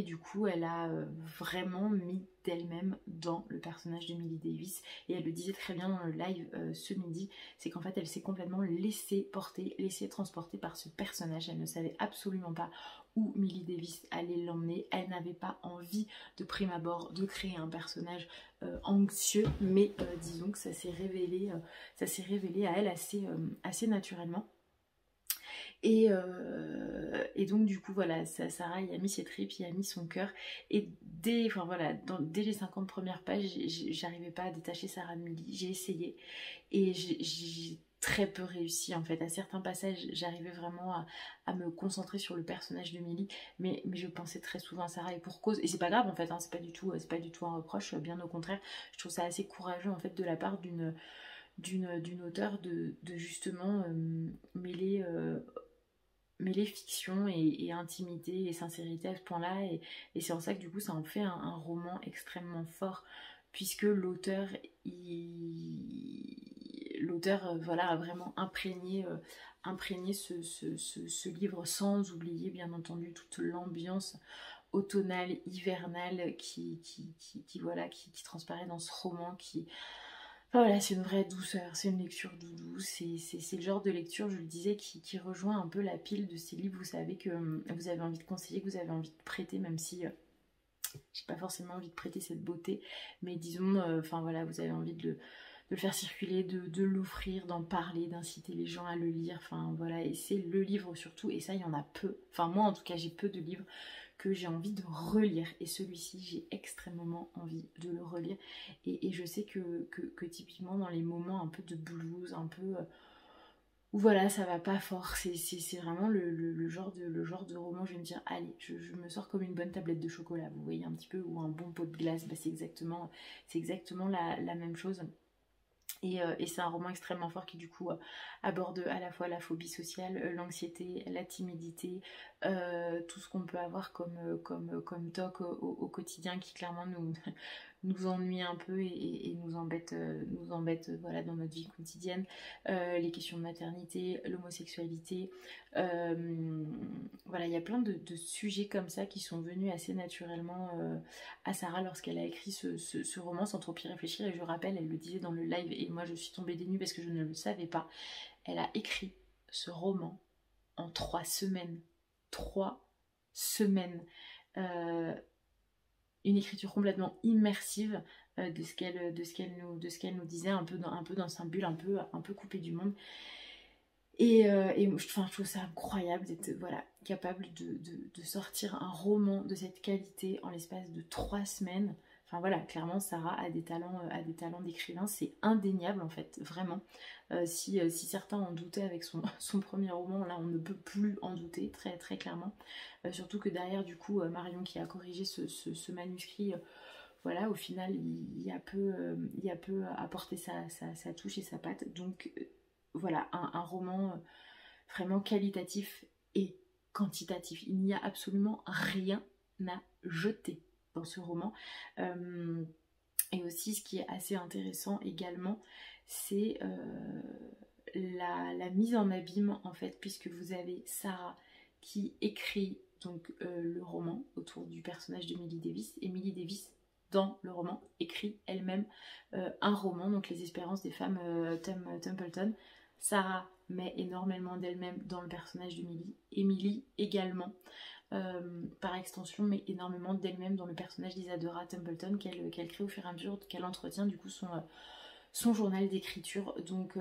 du coup, elle a vraiment mis d'elle-même dans le personnage d'Emily Davis. Et elle le disait très bien dans le live ce midi, c'est qu'en fait, elle s'est complètement laissée porter, laissée transporter par ce personnage. Elle ne savait absolument pas où Millie Davis allait l'emmener. Elle n'avait pas envie de prime abord de créer un personnage anxieux, mais disons que ça s'est révélé à elle assez naturellement. Et donc du coup voilà, Sarah y a mis ses tripes, y a mis son cœur, et dès les 50 premières pages, j'arrivais pas à détacher Sarah de Millie. J'ai essayé et j'ai très peu réussi en fait. À certains passages, j'arrivais vraiment à me concentrer sur le personnage de Millie, mais je pensais très souvent à Sarah, et pour cause. Et c'est pas grave en fait, hein, c'est pas du tout un reproche, bien au contraire. Je trouve ça assez courageux en fait de la part d'une auteure de justement mêler fiction et intimité et sincérité à ce point-là, et c'est en ça que du coup ça en fait un roman extrêmement fort, puisque l'auteur voilà, a vraiment imprégné ce livre, sans oublier bien entendu toute l'ambiance automnale, hivernale qui transparaît dans ce roman, enfin, voilà, c'est une vraie douceur, c'est une lecture doudou, c'est le genre de lecture, je le disais, qui rejoint un peu la pile de ces livres, vous savez, que vous avez envie de conseiller, que vous avez envie de prêter, même si j'ai pas forcément envie de prêter cette beauté, mais disons, enfin voilà, vous avez envie de le faire circuler, de l'offrir, d'en parler, d'inciter les gens à le lire, enfin voilà, et c'est le livre surtout, et ça il y en a peu, enfin moi en tout cas j'ai peu de livres que j'ai envie de relire, et celui-ci j'ai extrêmement envie de le relire, et je sais que typiquement dans les moments un peu de blues, un peu où voilà, ça va pas fort, c'est vraiment le genre de roman, je vais me dire allez, je me sors comme une bonne tablette de chocolat, vous voyez un petit peu, ou un bon pot de glace, bah, c'est exactement la même chose. Et c'est un roman extrêmement fort qui du coup aborde à la fois la phobie sociale, l'anxiété, la timidité, tout ce qu'on peut avoir comme toc au quotidien, qui clairement nous ennuie un peu et nous embête, voilà, dans notre vie quotidienne. Les questions de maternité, l'homosexualité, voilà, il y a plein de sujets comme ça qui sont venus assez naturellement à Sarah lorsqu'elle a écrit ce roman, sans trop y réfléchir. Et je rappelle, elle le disait dans le live, et moi je suis tombée des nues parce que je ne le savais pas, elle a écrit ce roman en 3 semaines. 3 semaines. Une écriture complètement immersive de ce qu'elle nous disait, un peu dans sa bulle, un peu coupée du monde. Et enfin, je trouve ça incroyable d'être voilà, capable de sortir un roman de cette qualité en l'espace de 3 semaines. Enfin voilà, clairement Sarah a des talents d'écrivain, c'est indéniable en fait, vraiment. Si certains en doutaient avec son premier roman, là on ne peut plus en douter, très très clairement. Surtout que derrière du coup Marion, qui a corrigé ce manuscrit, voilà, au final il y a peu apporté sa touche et sa patte. Donc voilà, un roman vraiment qualitatif et quantitatif. Il n'y a absolument rien à jeter dans ce roman. Et aussi, ce qui est assez intéressant également, c'est la mise en abîme, en fait, puisque vous avez Sarah qui écrit donc le roman autour du personnage d'Emily Davis. Emily Davis, dans le roman, écrit elle-même un roman, donc Les Espérances des femmes Templeton. Sarah met énormément d'elle-même dans le personnage d'Emily. Emily également, par extension, met énormément d'elle-même dans le personnage d'Isadora Templeton, qu'elle crée au fur et à mesure qu'elle entretient du coup son journal d'écriture. Donc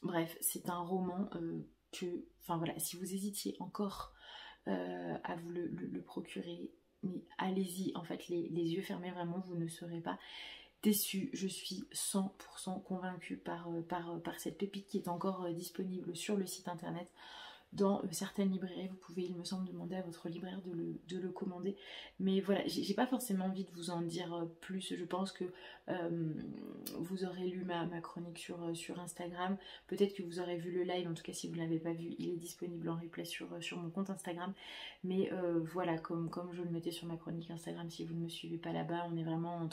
bref, c'est un roman enfin voilà, si vous hésitiez encore à vous le procurer, mais allez-y, en fait, les yeux fermés, vraiment, vous ne serez pas déçus. Je suis 100% convaincue par cette pépite qui est encore disponible sur le site internet. dans certaines librairies. Vous pouvez, il me semble, demander à votre libraire de le commander. Mais voilà, j'ai pas forcément envie de vous en dire plus. Je pense que vous aurez lu ma chronique sur Instagram. Peut-être que vous aurez vu le live. En tout cas, si vous ne l'avez pas vu, il est disponible en replay sur mon compte Instagram. Mais voilà, comme je le mettais sur ma chronique Instagram, si vous ne me suivez pas là-bas, on est vraiment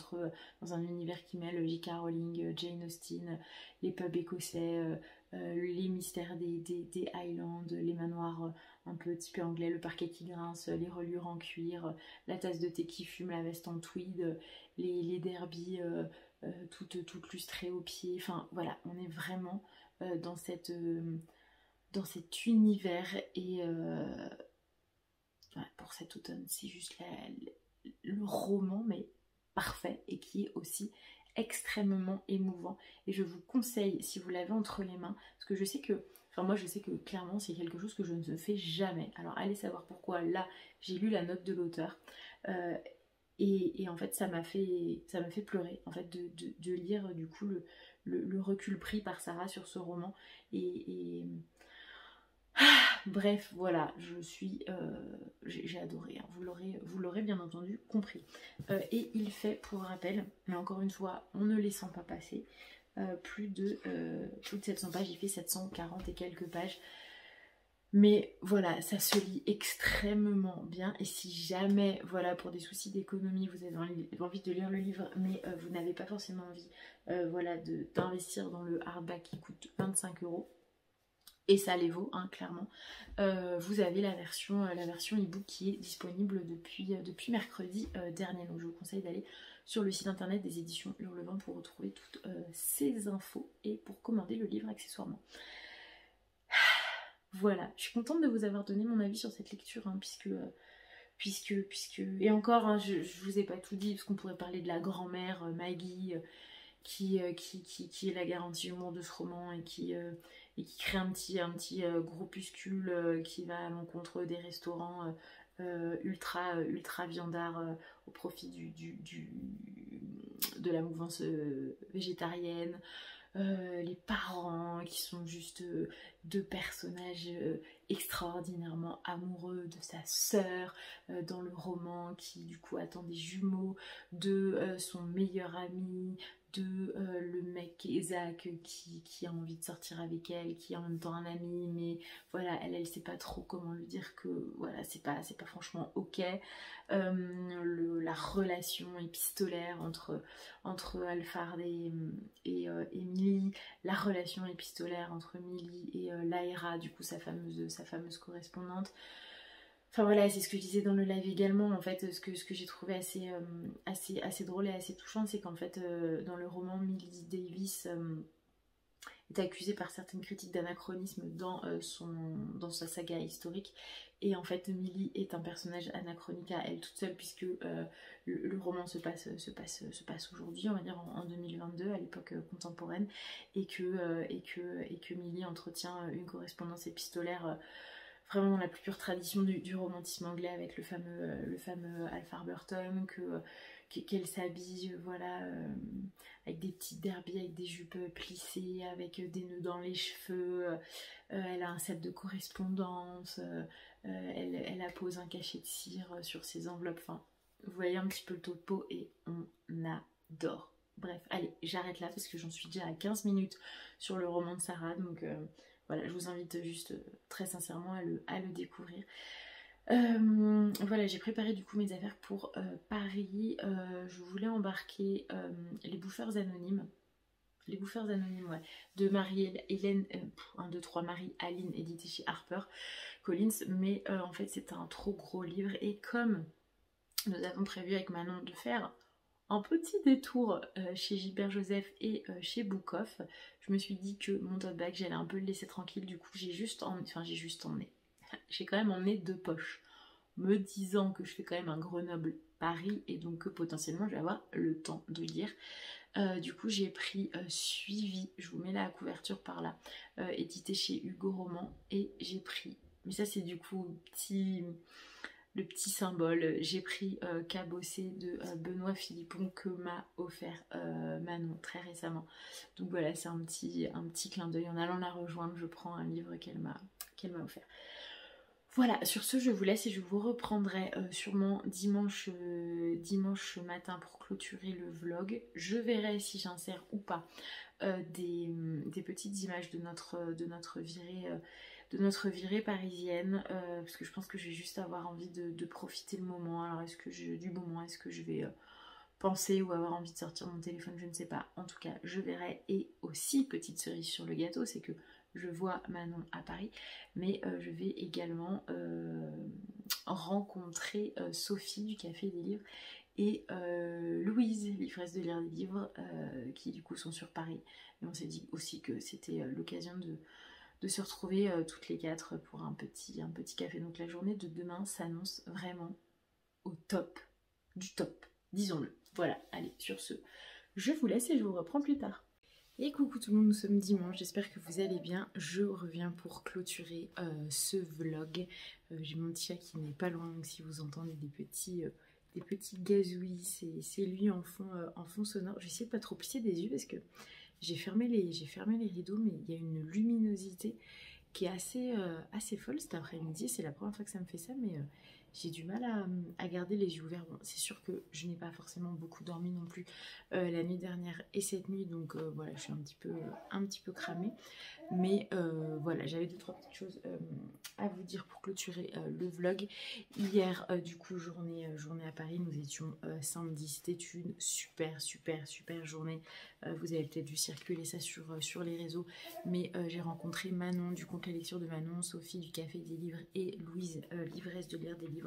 dans un univers qui mêle J.K. Rowling, Jane Austen, les pubs écossais, les mystères des Highlands, les manoirs un peu typés anglais, le parquet qui grince, les reliures en cuir, la tasse de thé qui fume, la veste en tweed, les derbies toutes lustrées aux pieds. Enfin voilà, on est vraiment dans cet univers et voilà, pour cet automne, c'est juste le roman, mais parfait, et qui est aussi extrêmement émouvant. Et je vous conseille, si vous l'avez entre les mains, parce que je sais que, enfin moi je sais que clairement c'est quelque chose que je ne fais jamais. Alors allez savoir pourquoi. Là, j'ai lu la note de l'auteur. Et en fait ça m'a fait pleurer en fait de lire du coup le recul pris par Sarah sur ce roman. Et bref, voilà, j'ai adoré, hein, vous l'aurez bien entendu compris. Et il fait, pour rappel, mais encore une fois, on ne les sent pas passer, plus de 700 pages, il fait 740 et quelques pages. Mais voilà, ça se lit extrêmement bien. Et si jamais, voilà, pour des soucis d'économie, vous avez envie de lire le livre, mais vous n'avez pas forcément envie voilà, d'investir dans le hardback qui coûte 25 €, et ça les vaut, hein, clairement. Vous avez la version e-book qui est disponible depuis mercredi dernier. Donc je vous conseille d'aller sur le site internet des éditions Hurlevent pour retrouver toutes ces infos et pour commander le livre accessoirement. Voilà, je suis contente de vous avoir donné mon avis sur cette lecture, hein, puisque et encore, hein, je vous ai pas tout dit, parce qu'on pourrait parler de la grand-mère Maggie, qui est la garantie humour de ce roman et qui crée un petit groupuscule qui va à l'encontre des restaurants ultra viandards au profit de la mouvance végétarienne. Les parents qui sont juste deux personnages extraordinairement amoureux de sa sœur dans le roman, qui du coup attend des jumeaux, de son meilleur ami, de le mec Isaac qui a envie de sortir avec elle, qui est en même temps un ami, mais voilà, elle sait pas trop comment lui dire que voilà, c'est pas franchement ok. La relation épistolaire entre Alphard et Millie, la relation épistolaire entre Millie et Lyra, du coup sa fameuse correspondante. Enfin voilà, c'est ce que je disais dans le live également. En fait, ce que j'ai trouvé assez drôle et assez touchant, c'est qu'en fait, dans le roman, Millie Davis est accusée par certaines critiques d'anachronisme dans sa saga historique. Et en fait, Millie est un personnage anachronique à elle toute seule, puisque le roman se passe aujourd'hui, on va dire en 2022, à l'époque contemporaine, et que Millie entretient une correspondance épistolaire vraiment dans la plus pure tradition du romantisme anglais, avec le fameux Alphard Burton, qu'elle s'habille voilà, avec des petites derbies, avec des jupes plissées, avec des nœuds dans les cheveux, elle a un set de correspondance, elle appose un cachet de cire sur ses enveloppes, enfin vous voyez un petit peu le topo et on adore. Bref, allez, j'arrête là parce que j'en suis déjà à 15 minutes sur le roman de Sarah, donc voilà, je vous invite juste très sincèrement à le découvrir. Voilà, j'ai préparé du coup mes affaires pour Paris. Je voulais embarquer les bouffeurs anonymes. Les bouffeurs anonymes, ouais, de Marie-Hélène, 1, 2, 3, Marie-Aline, édité chez Harper Collins. Mais en fait, c'est un trop gros livre. Et comme nous avons prévu avec Manon de faire un petit détour chez Gilbert Joseph et chez Book Off, je me suis dit que mon tote bag, j'allais un peu le laisser tranquille. Du coup, j'ai quand même emmené 2 poches, me disant que je fais quand même un Grenoble-Paris et donc que potentiellement je vais avoir le temps de lire. Du coup, j'ai pris Suivi, je vous mets la couverture par là, édité chez Hugo Roman, et j'ai pris, mais ça c'est du coup le petit symbole. J'ai pris Cabossé de Benoît Philippon que m'a offert Manon très récemment. Donc voilà, c'est un petit clin d'œil. En allant la rejoindre, je prends un livre qu'elle m'a offert. Voilà, sur ce, je vous laisse et je vous reprendrai sûrement dimanche matin pour clôturer le vlog. Je verrai si j'insère ou pas des petites images de notre virée parisienne, parce que je pense que je vais juste avoir envie de profiter le moment. Alors est-ce que je vais penser ou avoir envie de sortir mon téléphone, je ne sais pas. En tout cas, je verrai. Et aussi, petite cerise sur le gâteau, c'est que je vois Manon à Paris, mais je vais également rencontrer Sophie du Café des Livres et Louise, livresse de lire des livres, qui du coup sont sur Paris. Et on s'est dit aussi que c'était l'occasion de se retrouver toutes les quatre pour un petit café. Donc la journée de demain s'annonce vraiment au top du top, disons-le. Voilà, allez, sur ce, je vous laisse et je vous reprends plus tard. Et coucou tout le monde, nous sommes dimanche, j'espère que vous allez bien. Je reviens pour clôturer ce vlog. J'ai mon chat qui n'est pas loin, donc si vous entendez des petits gazouillis, c'est lui en fond sonore. Je vais essayer de pas trop plisser des yeux parce que j'ai fermé les rideaux, mais il y a une luminosité qui est assez folle cet après-midi. C'est la première fois que ça me fait ça, mais j'ai du mal à garder les yeux ouverts. Bon, c'est sûr que je n'ai pas forcément beaucoup dormi non plus la nuit dernière et cette nuit, donc voilà, je suis un petit peu cramée. Mais voilà, j'avais 2-3 petites choses à vous dire pour clôturer le vlog. Hier, du coup, journée à Paris, nous étions samedi. C'était une super journée. Vous avez peut-être vu circuler ça sur les réseaux, mais j'ai rencontré Manon du compte La Lecture de Manon, Sophie du Café des Livres et Louise, livresse de lire des livres.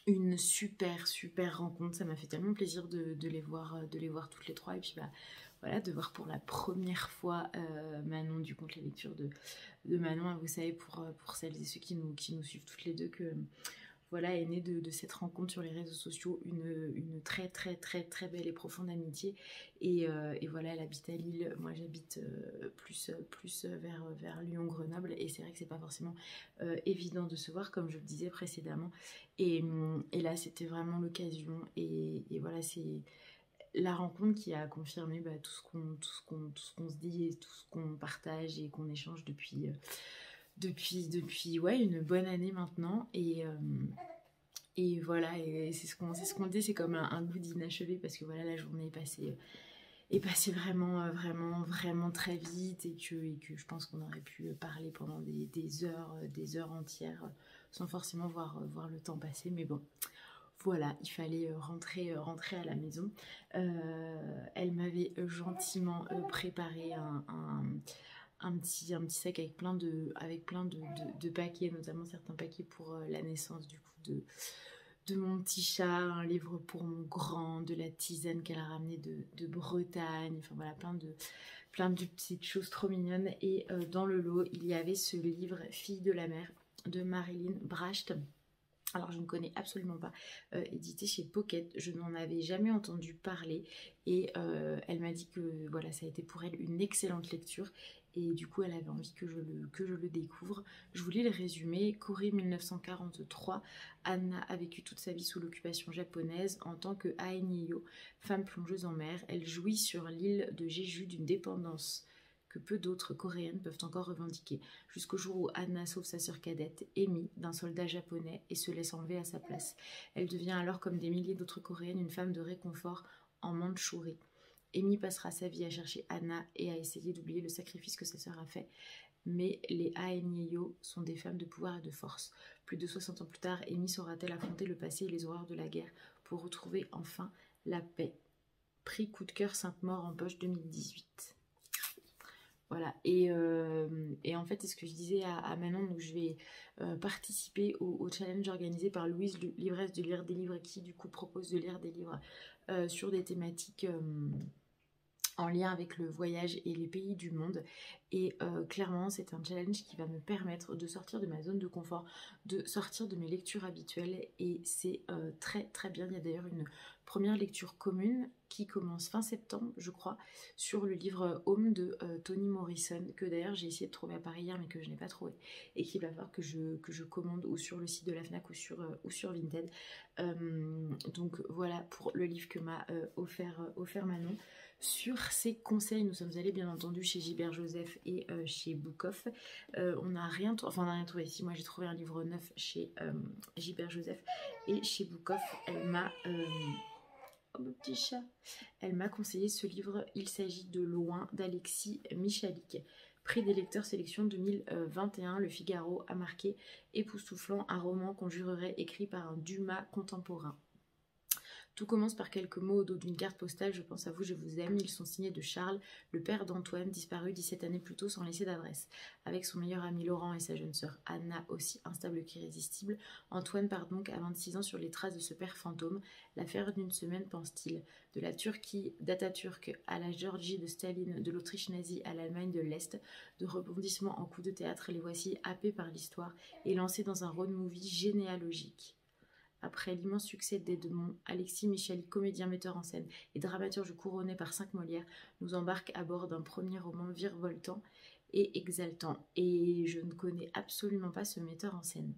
Une super rencontre, ça m'a fait tellement plaisir de les voir toutes les trois. Et puis bah voilà, de voir pour la première fois Manon du compte La Lecture de Manon. Vous savez, pour celles et ceux qui nous suivent toutes les deux, que voilà, est née de cette rencontre sur les réseaux sociaux une très belle et profonde amitié. Et voilà, elle habite à Lille, moi j'habite plus vers Lyon-Grenoble, et c'est vrai que c'est pas forcément évident de se voir, comme je le disais précédemment. Et là, c'était vraiment l'occasion. Et voilà, c'est la rencontre qui a confirmé tout ce qu'on se dit et tout ce qu'on partage et qu'on échange depuis ouais, une bonne année maintenant. Et voilà, et c'est ce qu'on dit, c'est comme un goût d'inachevé, parce que voilà, la journée est passée vraiment très vite, et que je pense qu'on aurait pu parler pendant des heures entières sans forcément voir le temps passer. Mais bon, voilà, il fallait rentrer à la maison. Elle m'avait gentiment préparé un petit sac avec plein de paquets, notamment certains paquets pour la naissance du coup de mon petit chat, un livre pour mon grand, de la tisane qu'elle a ramenée de Bretagne, enfin voilà, plein de petites choses trop mignonnes. Et dans le lot, il y avait ce livre Fille de la mer de Marilyn Bracht. Alors je ne connais absolument pas, édité chez Pocket, je n'en avais jamais entendu parler, et elle m'a dit que voilà, ça a été pour elle une excellente lecture, et du coup elle avait envie que je le découvre. Je vous lis le résumé. Corée 1943, Anna a vécu toute sa vie sous l'occupation japonaise. En tant que Aenyeyo, femme plongeuse en mer, elle jouit sur l'île de Jeju d'une dépendance que peu d'autres coréennes peuvent encore revendiquer, jusqu'au jour où Anna sauve sa sœur cadette, Emi, d'un soldat japonais et se laisse enlever à sa place. Elle devient alors, comme des milliers d'autres coréennes, une femme de réconfort en Mandchourie. Emi passera sa vie à chercher Anna et à essayer d'oublier le sacrifice que sa sœur a fait, mais les Aenyeyo sont des femmes de pouvoir et de force. Plus de 60 ans plus tard, Emi saura-t-elle affronter le passé et les horreurs de la guerre pour retrouver enfin la paix. Prix coup de cœur Sainte-Maure en poche 2018. Voilà, et en fait, c'est ce que je disais à Manon, donc je vais participer au challenge organisé par Louise, livresse de lire des livres, qui du coup propose de lire des livres sur des thématiques en lien avec le voyage et les pays du monde. Et clairement, c'est un challenge qui va me permettre de sortir de ma zone de confort, de sortir de mes lectures habituelles. Et c'est très très bien. Il y a d'ailleurs une première lecture commune qui commence fin septembre, je crois, sur le livre Home de Toni Morrison, que d'ailleurs j'ai essayé de trouver à Paris hier, mais que je n'ai pas trouvé. Et qu'il va falloir que je commande ou sur le site de la FNAC ou sur Vinted. Donc voilà pour le livre que m'a offert Manon. Sur ces conseils, nous sommes allés bien entendu chez Gilbert Joseph et chez Bookoff. On n'a rien trouvé. Si, moi j'ai trouvé un livre neuf chez Gilbert Joseph et chez Bookoff. Elle m'a... oh mon petit chat. Elle m'a conseillé ce livre. Il s'agit de Loin d'Alexis Michalik. Prix des lecteurs sélection 2021. Le Figaro a marqué époustouflant, un roman qu'on jurerait écrit par un Dumas contemporain. Tout commence par quelques mots au dos d'une carte postale. Je pense à vous, je vous aime. Ils sont signés de Charles, le père d'Antoine, disparu 17 années plus tôt sans laisser d'adresse. Avec son meilleur ami Laurent et sa jeune sœur Anna, aussi instable qu'irrésistible, Antoine part donc à 26 ans sur les traces de ce père fantôme. L'affaire d'une semaine, pense-t-il. De la Turquie d'Atatürk à la Géorgie de Staline, de l'Autriche nazie à l'Allemagne de l'Est, de rebondissements en coups de théâtre, les voici happés par l'histoire et lancés dans un road movie généalogique. Après l'immense succès d'Edmond, Alexis Michalik, comédien, metteur en scène et dramaturge couronné par 5 Molières, nous embarque à bord d'un premier roman virevoltant et exaltant. Et je ne connais absolument pas ce metteur en scène,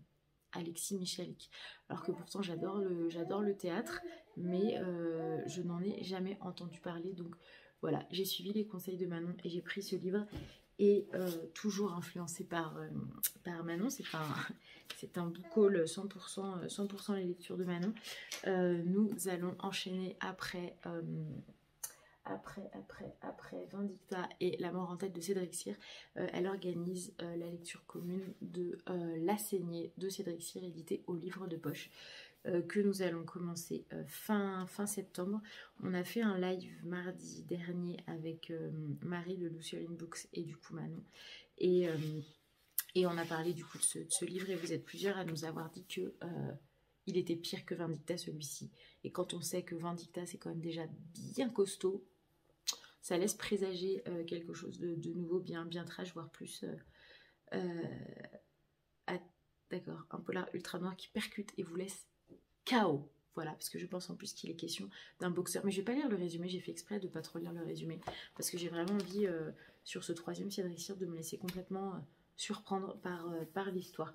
Alexis Michalik. Alors que pourtant j'adore le théâtre, mais je n'en ai jamais entendu parler. Donc voilà, j'ai suivi les conseils de Manon et j'ai pris ce livre. Et toujours influencé par Manon, c'est un book haul 100% les lectures de Manon. Nous allons enchaîner après Vindicta et La mort en tête de Cédric Cyr. Elle organise la lecture commune de La saignée de Cédric Cyr, édité au livre de poche. Que nous allons commencer fin septembre. On a fait un live mardi dernier avec Marie de Lucioline Books et du coup Manon. Et on a parlé du coup de ce livre et vous êtes plusieurs à nous avoir dit que il était pire que Vindicta celui-ci. Et quand on sait que Vindicta c'est quand même déjà bien costaud, ça laisse présager quelque chose de nouveau, bien trash, voire plus... d'accord, un polar ultra noir qui percute et vous laisse KO. Voilà, parce que je pense en plus qu'il est question d'un boxeur. Mais je vais pas lire le résumé, j'ai fait exprès de pas trop lire le résumé. Parce que j'ai vraiment envie, sur ce troisième Cédric Cyr, de me laisser complètement surprendre par l'histoire.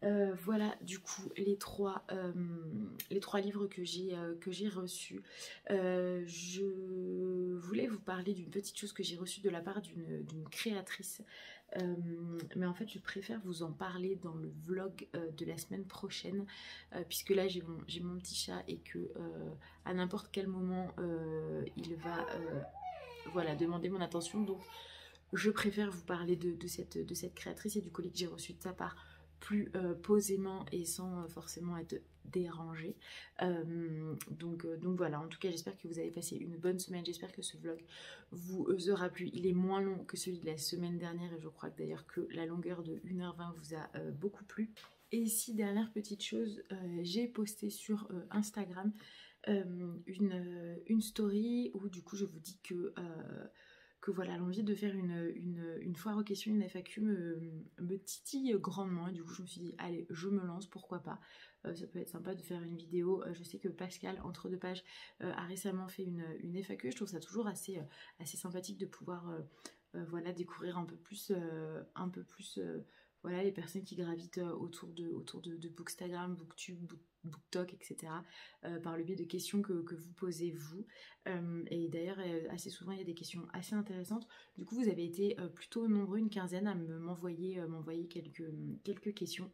Voilà, du coup, les trois livres que j'ai reçus. Je voulais vous parler d'une petite chose que j'ai reçue de la part d'une créatrice. Mais en fait je préfère vous en parler dans le vlog de la semaine prochaine, puisque là j'ai mon petit chat et que à n'importe quel moment il va voilà, demander mon attention. Donc je préfère vous parler de cette créatrice et du colis que j'ai reçu de sa part plus posément et sans forcément être dérangée. Donc voilà, en tout cas j'espère que vous avez passé une bonne semaine, j'espère que ce vlog vous aura plu. Il est moins long que celui de la semaine dernière et je crois que d'ailleurs que la longueur de 1h20 vous a beaucoup plu. Et ici, dernière petite chose, j'ai posté sur Instagram une story où du coup je vous dis que voilà, l'envie de faire une foire aux questions, une FAQ me titille grandement. Et du coup, je me suis dit, allez, je me lance, pourquoi pas. Ça peut être sympa de faire une vidéo. Je sais que Pascal, entre deux pages, a récemment fait une FAQ. Je trouve ça toujours assez sympathique de pouvoir voilà, découvrir un peu plus voilà, les personnes qui gravitent autour de Bookstagram, Booktube, BookTok, etc. Par le biais de questions que vous posez vous. Et d'ailleurs, assez souvent, il y a des questions assez intéressantes. Du coup, vous avez été plutôt nombreux, une quinzaine, à m'envoyer quelques questions.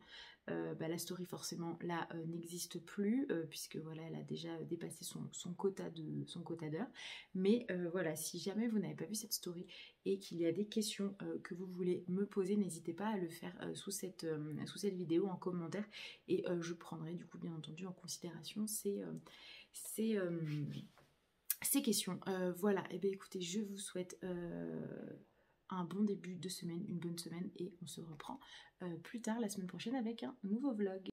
La story, forcément, là, n'existe plus, puisque voilà, elle a déjà dépassé son quota d'heures. Mais voilà, si jamais vous n'avez pas vu cette story et qu'il y a des questions que vous voulez me poser, n'hésitez pas à le faire sous cette vidéo en commentaire et je prendrai du coup bien entendu en considération ces questions. Voilà, et bien écoutez, je vous souhaite un bon début de semaine, une bonne semaine et on se reprend plus tard la semaine prochaine avec un nouveau vlog.